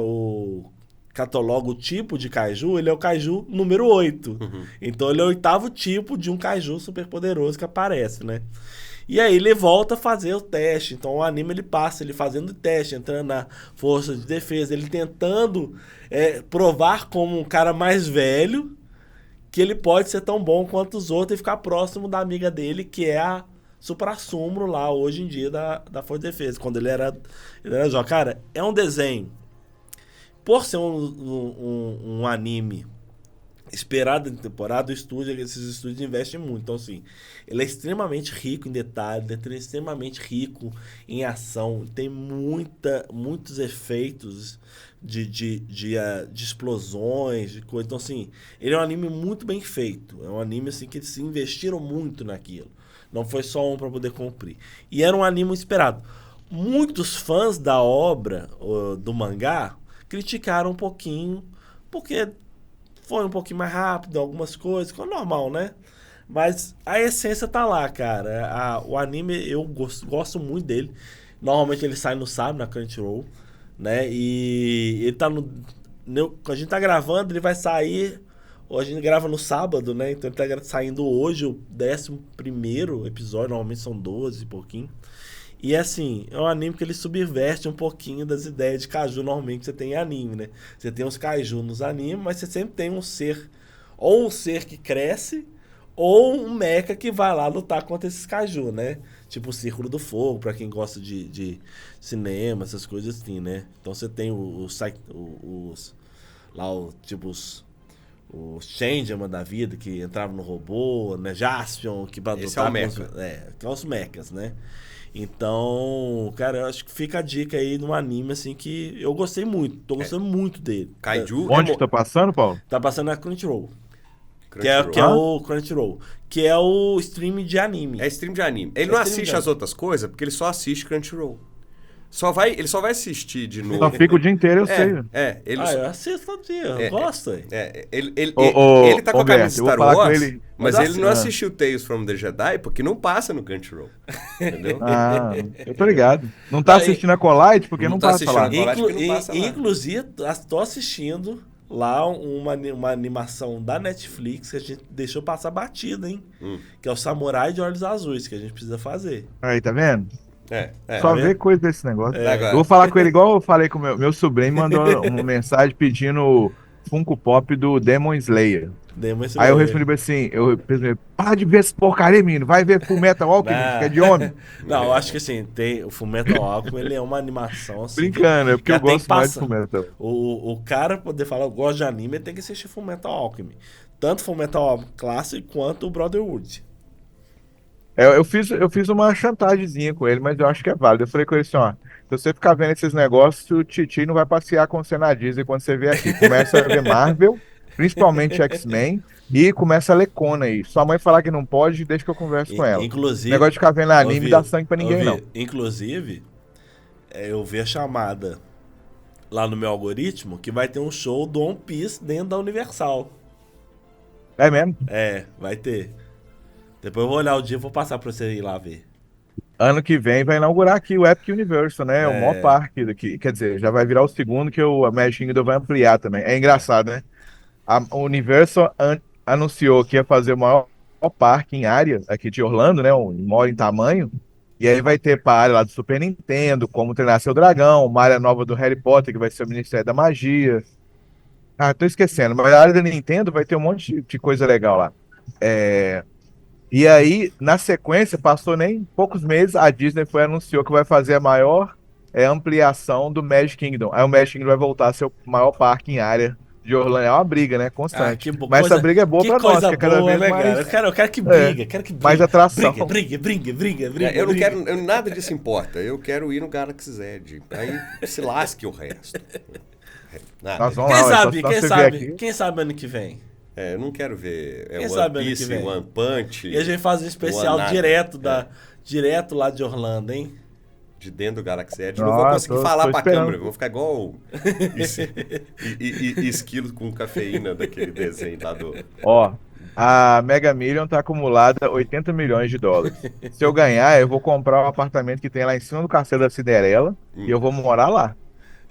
catalogam o tipo de kaiju, ele é o kaiju número 8. Uhum. Então ele é o 8º tipo de um kaiju super poderoso que aparece, né? E aí ele volta a fazer o teste. Então o anime ele fazendo o teste, entrando na força de defesa, ele tentando provar como um cara mais velho que ele pode ser tão bom quanto os outros e ficar próximo da amiga dele, que é a Supra-Sumo lá, hoje em dia, da Força de Defesa, quando ele era jovem. Cara, é um desenho. Por ser um anime esperado em temporada, esses estúdios investem muito. Então, assim, ele é extremamente rico em detalhes, ele é extremamente rico em ação, tem muitos efeitos de explosões, de coisa. Então, assim, ele é um anime muito bem feito. É um anime, assim, que eles se investiram muito naquilo. Não foi só um para poder cumprir. E era um anime esperado. Muitos fãs da obra, do mangá, criticaram um pouquinho, porque foi um pouquinho mais rápido, algumas coisas, que é normal, né? Mas a essência tá lá, cara. O anime, eu gosto muito dele. Normalmente ele sai no sábado, na Crunchyroll, né? E ele tá quando a gente tá gravando, ele vai sair... Hoje a gente grava no sábado, né? Então ele tá saindo hoje o 11º episódio. Normalmente são 12 e pouquinho. E assim, é um anime que ele subverte um pouquinho das ideias de kaiju normalmente que você tem em anime, né? Você tem os kaiju nos animes, mas você sempre tem um ser que cresce, ou um mecha que vai lá lutar contra esses kaiju, né? Tipo o Círculo do Fogo, pra quem gosta de cinema, essas coisas assim, né? Então você tem os Changeman da vida, que entrava no robô, né? Jaspion, que pra lutar que é os mechas, né? Então, cara, eu acho que fica a dica aí de um anime, assim, que eu gostei muito. Tô gostando muito dele. Kaiju... Onde tá passando, Paulo? Tá passando na Crunchyroll. Que é o Crunchyroll. Que é o stream de anime. É stream de anime. Ele não assiste as outras coisas, porque ele só assiste Crunchyroll. Ele só vai assistir de novo. Só fica o dia inteiro, eu sei. Eu assisto todo dia, eu gosto. Ele tá com a camisa de Star Wars, mas ele não assim, assistiu Tales from the Jedi porque não passa no Crunchyroll. Entendeu? Eu tô ligado. Não tá assistindo a Colite porque não passa lá. Inclusive, tô assistindo lá uma animação da Netflix que a gente deixou passar batida, hein? Que é o Samurai de Olhos Azuis, que a gente precisa fazer. Aí, tá vendo? Só vê coisa desse negócio. Agora. Eu vou falar com ele igual eu falei com meu sobrinho, mandou uma mensagem pedindo Funko Pop do Demon Slayer. Aí eu respondi assim, para de ver essa porcaria, menino, vai ver Fullmetal Alchemist, que é de homem. Não, eu acho que assim, o Fullmetal Alchemist, ele é uma animação assim... Brincando, é porque eu gosto mais de Fullmetal. O cara poder falar, eu gosto de anime, ele tem que assistir Fullmetal Alchemist. Tanto Fullmetal Alchemist clássico quanto o Brotherhood. Eu fiz uma chantagemzinha com ele, mas eu acho que é válido. Eu falei com ele assim, ó, se você ficar vendo esses negócios, o Titi não vai passear com você na Disney quando você vier aqui. Começa a ver Marvel, principalmente X-Men, e começa a ler Conan aí. Sua mãe falar que não pode, deixa que eu converso com ela. Inclusive, negócio de ficar vendo anime dá sangue pra ninguém, não. Inclusive, eu vi a chamada lá no meu algoritmo que vai ter um show do One Piece dentro da Universal. É mesmo? Vai ter. Depois eu vou olhar o dia e vou passar pra você ir lá ver. Ano que vem vai inaugurar aqui o Epic Universo, né? O maior parque daqui. Quer dizer, já vai virar o segundo que o Magic Kingdom vai ampliar também. É engraçado, né? O Universal anunciou que ia fazer o maior parque em área aqui de Orlando, né? Maior em tamanho. E aí vai ter para a área lá do Super Nintendo, Como Treinar Seu Dragão, uma área nova do Harry Potter, que vai ser o Ministério da Magia. Tô esquecendo. Mas a área da Nintendo vai ter um monte de coisa legal lá. E aí, na sequência, passou nem poucos meses, a Disney anunciou que vai fazer a maior ampliação do Magic Kingdom. Aí o Magic Kingdom vai voltar a ser o maior parque em área de Orlando. É uma briga, né? Constante. Mas essa briga é boa pra nós, que é cada vez mais... Cara? Eu quero que briga, mais atração. Briga. Eu não quero... Nada disso importa. Eu quero ir no Galaxy's Edge. Aí se lasque o resto. Nós vamos lá, quem sabe ano que vem? Eu não quero ver One Piece, One Punch. E a gente faz um especial direto lá de Orlando, hein? De dentro do Galaxy Edge. Não vou conseguir falar pra câmera. Vou ficar igual esquilo com cafeína daquele desenho lá do... A Mega Million tá acumulada 80 milhões de dólares. Se eu ganhar, eu vou comprar um apartamento que tem lá em cima do Castelo da Cinderela e eu vou morar lá.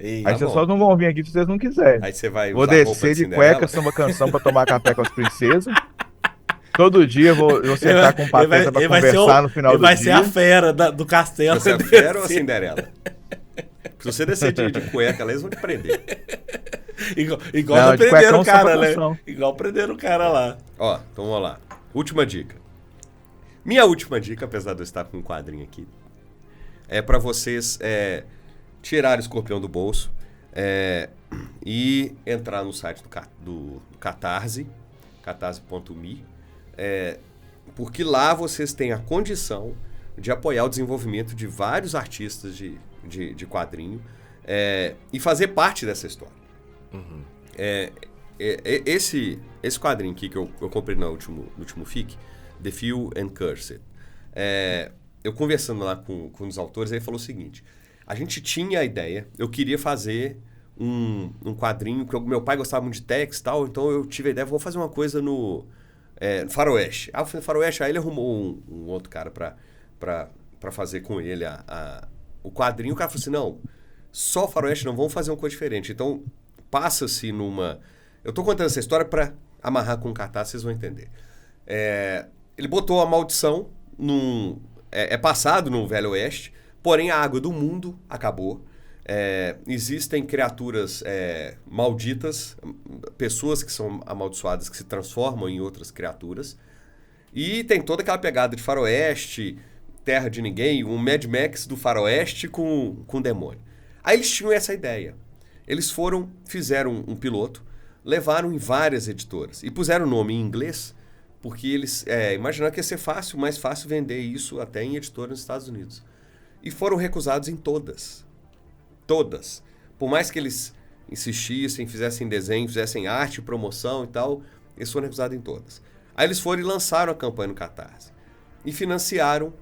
Aí vocês só não vão vir aqui se vocês não quiserem. Aí você vai vou descer de cueca, samba canção pra tomar café com as princesas. Todo dia eu vou sentar com o Pateta pra conversar no final do dia. Vai ser a fera do castelo. Vai ser a fera ou a Cinderela? Se você descer de cueca, eles vão te prender. Igual prenderam o cara, né? Igual prenderam o cara lá. Então vamos lá. Última dica. Minha última dica, apesar de eu estar com um quadrinho aqui, é pra vocês... tirar o escorpião do bolso e entrar no site do Catarse, catarse.me, porque lá vocês têm a condição de apoiar o desenvolvimento de vários artistas de quadrinho e fazer parte dessa história. Uhum. Esse quadrinho aqui que eu comprei no último FIC, The Few and Cursed, eu conversando lá com os autores, ele falou o seguinte... A gente tinha a ideia, eu queria fazer um quadrinho, porque meu pai gostava muito de Tex e tal, então eu tive a ideia, vou fazer uma coisa no Faroeste. Eu falei, Faroeste, aí ele arrumou um outro cara pra fazer com ele o quadrinho. O cara falou assim, não, só Faroeste não, vamos fazer uma coisa diferente. Então, passa-se numa... Eu tô contando essa história pra amarrar com o cartaz, vocês vão entender. Ele botou a maldição passado no Velho Oeste, porém, a água do mundo acabou. Existem criaturas malditas, pessoas que são amaldiçoadas, que se transformam em outras criaturas. E tem toda aquela pegada de faroeste, terra de ninguém, um Mad Max do faroeste com demônio. Aí eles tinham essa ideia. Eles fizeram um piloto, levaram em várias editoras e puseram o nome em inglês, porque eles imaginaram que ia ser mais fácil vender isso até em editoras nos Estados Unidos. E foram recusados em todas. Todas. Por mais que eles insistissem, fizessem desenho, fizessem arte, promoção e tal, eles foram recusados em todas. Aí eles foram e lançaram a campanha no Catarse. E financiaram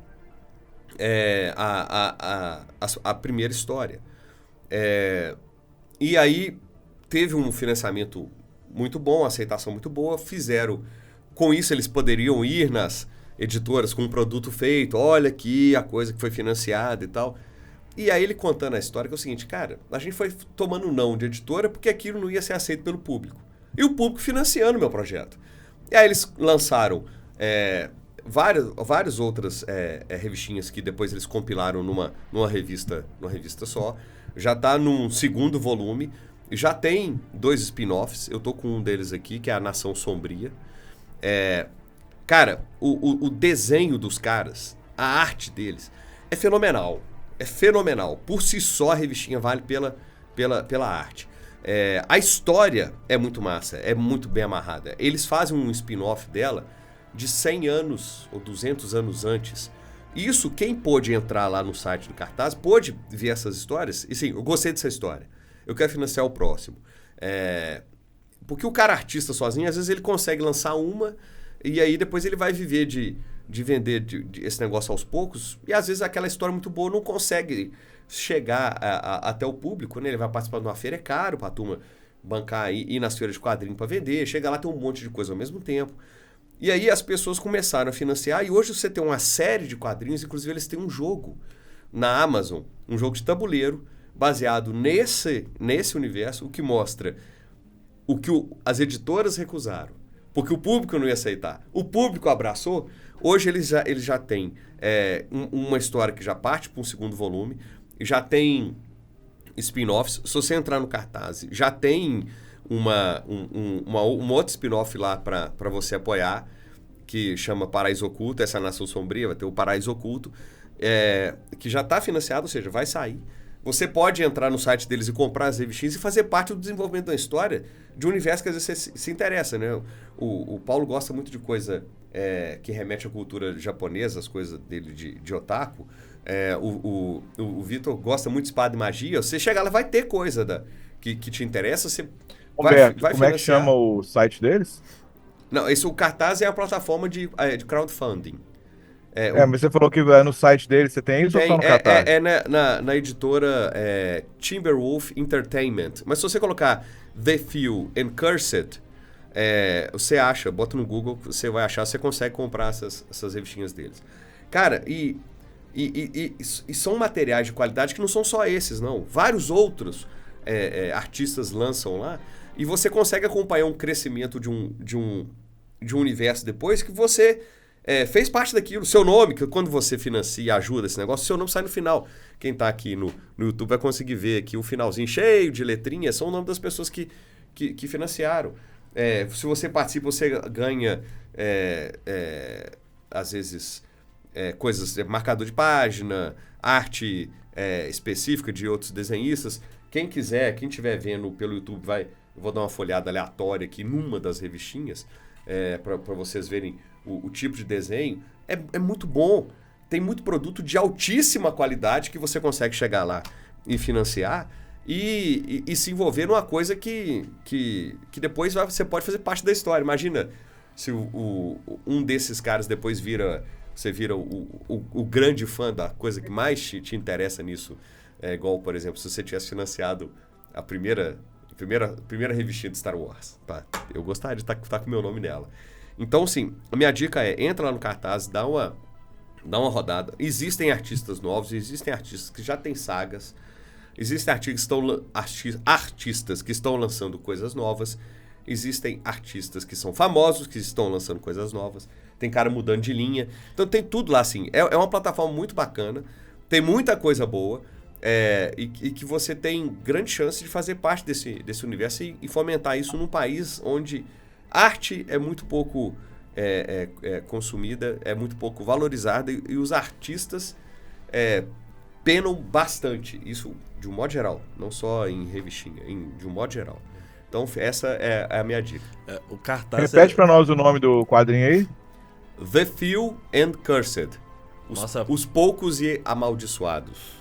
a primeira história. E aí teve um financiamento muito bom, uma aceitação muito boa. Com isso eles poderiam ir nas editoras com um produto feito, olha aqui a coisa que foi financiada e tal. E aí ele contando a história, que é o seguinte, cara, a gente foi tomando não de editora porque aquilo não ia ser aceito pelo público. E o público financiando o meu projeto. E aí eles lançaram várias outras revistinhas que depois eles compilaram numa revista só. Já tá num segundo volume. Já tem 2 spin-offs. Eu tô com um deles aqui, que é a Nação Sombria. Cara, o desenho dos caras, a arte deles, é fenomenal. É fenomenal. Por si só, a revistinha vale pela arte. A história é muito massa, é muito bem amarrada. Eles fazem um spin-off dela de 100 anos ou 200 anos antes. Isso, quem pôde entrar lá no site do Cartaz, pôde ver essas histórias. E sim, eu gostei dessa história. Eu quero financiar o próximo. Porque o cara artista sozinho, às vezes ele consegue lançar uma e aí depois ele vai viver de vender esse negócio aos poucos. E às vezes aquela história muito boa não consegue chegar até o público, né? Ele vai participar de uma feira, é caro pra turma bancar e ir nas feiras de quadrinho para vender. Chega lá, tem um monte de coisa ao mesmo tempo. E aí as pessoas começaram a financiar e hoje você tem uma série de quadrinhos, inclusive eles têm um jogo na Amazon, um jogo de tabuleiro baseado nesse universo, o que mostra o que as editoras recusaram, porque o público não ia aceitar. O público abraçou. Hoje eles já têm uma história que já parte para um segundo volume, já tem spin-offs. Se você entrar no Cartaz, já tem um outro spin-off lá para você apoiar, que chama Paraíso Oculto. Essa Nação Sombria vai ter o Paraíso Oculto, que já está financiado, ou seja, vai sair. Você pode entrar no site deles e comprar as revistinhas e fazer parte do desenvolvimento da história de um universo que às vezes você se interessa, né? O Paulo gosta muito de coisa que remete à cultura japonesa, as coisas dele de otaku. O Vitor gosta muito de espada e magia. Você chegar lá, vai ter coisa que te interessa, você Humberto, vai como é que financiar. chama o site deles? Não, o Cartaz é a plataforma de crowdfunding. Mas você falou que no site deles você tem isso ou só no Cartaz? Na editora Timberwolf Entertainment. Mas se você colocar The Few and Cursed, você acha, bota no Google, você vai achar, você consegue comprar essas revistinhas deles. Cara, e são materiais de qualidade que não são só esses, não. Vários outros artistas lançam lá e você consegue acompanhar um crescimento de um universo depois que você fez parte daquilo. Seu nome, que quando você financia e ajuda esse negócio, seu nome sai no final. Quem está aqui no YouTube vai conseguir ver aqui o finalzinho cheio de letrinhas, são o nome das pessoas que financiaram. Se você participa, você ganha, às vezes, coisas, marcador de página, arte específica de outros desenhistas. Quem quiser, quem estiver vendo pelo YouTube, eu vou dar uma folhada aleatória aqui numa das revistinhas, para vocês verem o tipo de desenho. É muito bom. Tem muito produto de altíssima qualidade que você consegue chegar lá e financiar e se envolver numa coisa que depois você pode fazer parte da história. Imagina se um desses caras depois você vira o grande fã da coisa que mais te interessa nisso. Igual, por exemplo, se você tivesse financiado a primeira revistinha de Star Wars. Tá? Eu gostaria de estar com o meu nome nela. Então, sim, a minha dica entra lá no Cartaz, dá uma rodada. Existem artistas novos, existem artistas que já têm sagas, existem artistas que estão lançando coisas novas, existem artistas que são famosos, que estão lançando coisas novas, tem cara mudando de linha. Então tem tudo lá, assim. É uma plataforma muito bacana, tem muita coisa boa, e que você tem grande chance de fazer parte desse universo e fomentar isso num país onde arte é muito pouco consumida, é muito pouco valorizada e os artistas penam bastante. Isso de um modo geral, não só em revistinha, de um modo geral. Então essa é a minha dica. O Cartaz Repete pra nós o nome do quadrinho aí. The Few and Cursed. Os poucos e amaldiçoados.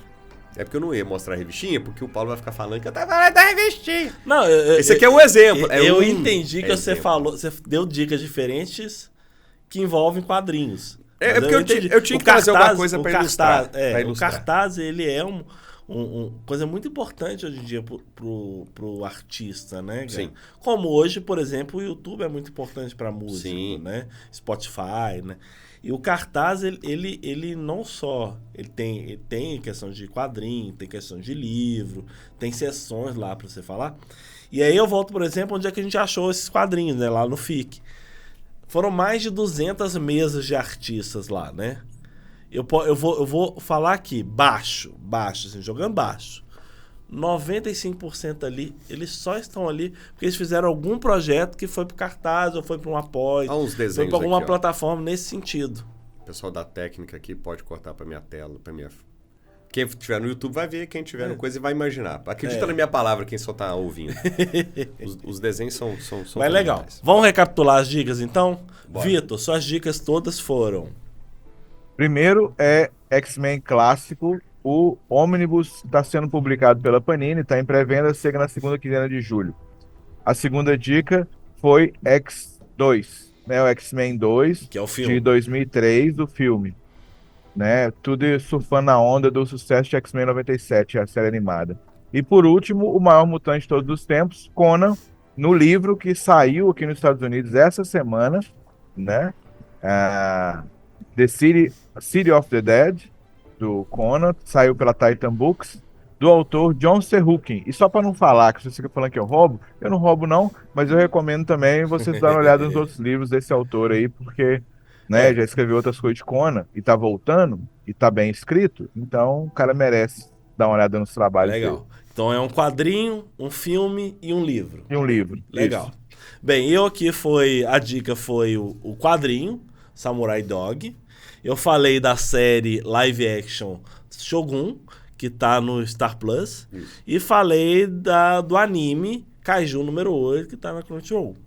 É porque eu não ia mostrar a revistinha, porque o Paulo vai ficar falando que eu tava falando da revistinha. Não, esse aqui é um exemplo. Eu entendi que você falou, você deu dicas diferentes que envolvem quadrinhos. Porque eu tinha que trazer alguma coisa para ilustrar. O Cartaz, ele é uma coisa muito importante hoje em dia pro artista, né? Sim. Como hoje, por exemplo, o YouTube é muito importante para música, sim, né? Spotify, né? E o Cartaz, ele não só... Ele tem questão de quadrinho, tem questão de livro, tem sessões lá para você falar. E aí eu volto, por exemplo, onde é que a gente achou esses quadrinhos, né? Lá no FIC. Foram mais de 200 mesas de artistas lá, né? Eu vou falar aqui, baixo, assim, jogando baixo. 95% ali, eles só estão ali porque eles fizeram algum projeto que foi pro cartaz ou foi para um apoio, uns desenhos foi para alguma aqui, plataforma nesse sentido. O pessoal da técnica aqui pode cortar para minha tela, para minha... Quem estiver no YouTube vai ver, quem tiver no coisa e vai imaginar. Acredita na minha palavra, quem só tá ouvindo. Os desenhos são Mas legal. Vamos recapitular as dicas, então? Bora. Vitor, suas dicas todas foram... Primeiro é X-Men clássico. O Omnibus está sendo publicado pela Panini, está em pré-venda, chega na segunda quinzena de julho. A segunda dica foi X2, né? O X-Men 2, que é o filme de 2003, do filme. Né? Tudo surfando na onda do sucesso de X-Men 97, a série animada. E por último, o maior mutante de todos os tempos, Conan, no livro que saiu aqui nos Estados Unidos essa semana, né? The City of the Dead, do Conan, saiu pela Titan Books, do autor John Serhukin. E só para não falar, que você fica falando que eu não roubo não, mas eu recomendo também vocês darem uma olhada nos outros livros desse autor aí, porque, né, já escreveu outras coisas de Conan e tá voltando, e tá bem escrito, então o cara merece dar uma olhada nos trabalhos Legal. dele. Então é um quadrinho, um filme e um livro. E um livro. Legal. Isso. Bem, a dica foi o quadrinho, Samurai Dog. Eu falei da série live action Shogun, que tá no Star Plus. Isso. E falei do anime Kaiju número 8, que tá na Crunchyroll.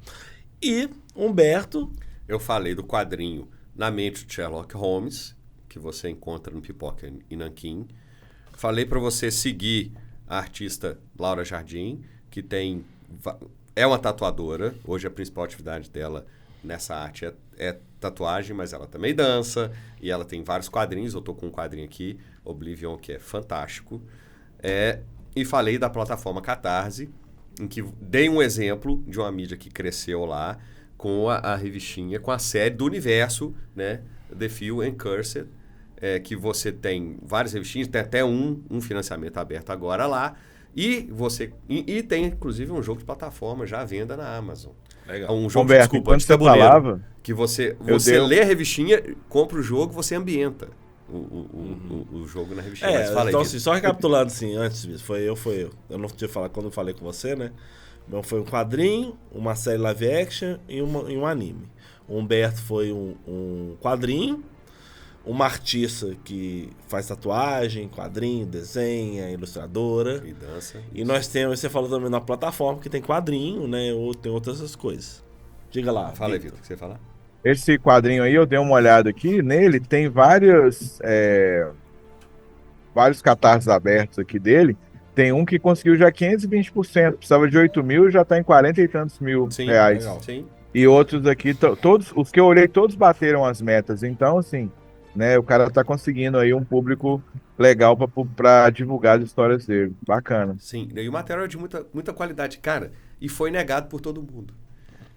E Humberto... Eu falei do quadrinho Na Mente de Sherlock Holmes, que você encontra no Pipoca e Nanquim. Falei para você seguir a artista Laura Jardim, que é uma tatuadora. Hoje a principal atividade dela nessa arte é tatuagem, mas ela também dança, e ela tem vários quadrinhos. Eu tô com um quadrinho aqui, Oblivion, que é fantástico. E falei da plataforma Catarse, em que dei um exemplo de uma mídia que cresceu lá, com a revistinha, com a série do universo, né? The Few and Cursed, que você tem várias revistinhas, tem até um financiamento aberto agora lá, e tem inclusive um jogo de plataforma já à venda na Amazon. Legal. Um jogo, Humberto, desculpa, quando de você tabuleiro, falava, que você lê a revistinha, compra o jogo, você ambienta o jogo na revistinha. Mas fala aí, então assim, só recapitulando assim, antes disso, foi eu. Eu não tinha falado quando eu falei com você, né? Então foi um quadrinho, uma série live action e um anime. O Humberto foi um quadrinho, uma artista que faz tatuagem, quadrinho, desenha, ilustradora. E dança. E nós temos, você falou também na plataforma que tem quadrinho, né? Ou tem outras coisas. Diga lá. Fala aí, Vitor, o que você fala? esse quadrinho aí, eu dei uma olhada aqui, nele tem vários catarses abertos aqui dele. Tem um que conseguiu já 520%, precisava de 8 mil, já está em 40 e tantos mil reais. Legal. Sim. E outros aqui, todos os que eu olhei, todos bateram as metas. Então, assim, né, o cara tá conseguindo aí um público legal para divulgar as histórias dele. Bacana. Sim, e o material é de muita qualidade, cara, e foi negado por todo mundo.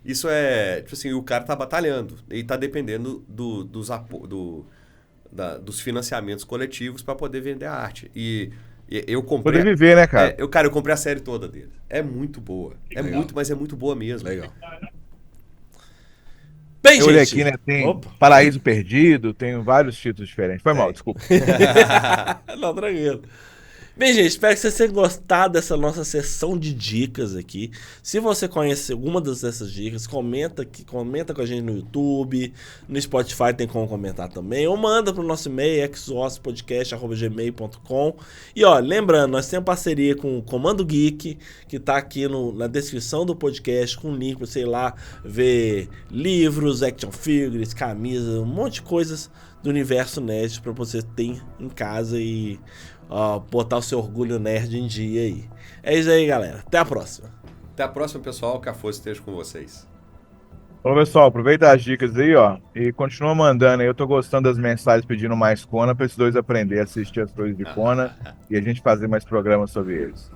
Isso é, tipo assim, o cara tá batalhando e tá dependendo dos financiamentos coletivos para poder vender a arte. E eu comprei... Poder viver, né, cara? Eu comprei a série toda dele. É muito boa. Mas é muito boa mesmo. Legal. Bem, eu olhei gente, aqui, né? Tem Paraíso Perdido, tem vários títulos diferentes. Foi mal, desculpa. Não, tranquilo. Bem, gente, espero que vocês tenham gostado dessa nossa sessão de dicas aqui. Se você conhece alguma dessas dicas, comenta com a gente no YouTube, no Spotify tem como comentar também, ou manda pro nosso e-mail, xospodcast@gmail.com. E ó, lembrando, nós temos parceria com o Comando Geek, que tá aqui na descrição do podcast, com link pra você ir lá ver livros, action figures, camisas, um monte de coisas do universo nerd pra você ter em casa e botar o seu orgulho nerd em dia aí. É isso aí, galera. Até a próxima. Até a próxima, pessoal. Que a força esteja com vocês. Bom, pessoal, aproveita as dicas aí, ó, e continua mandando aí. Eu tô gostando das mensagens pedindo mais Conan, pra esses dois aprender a assistir as coisas de Conan e a gente fazer mais programas sobre eles.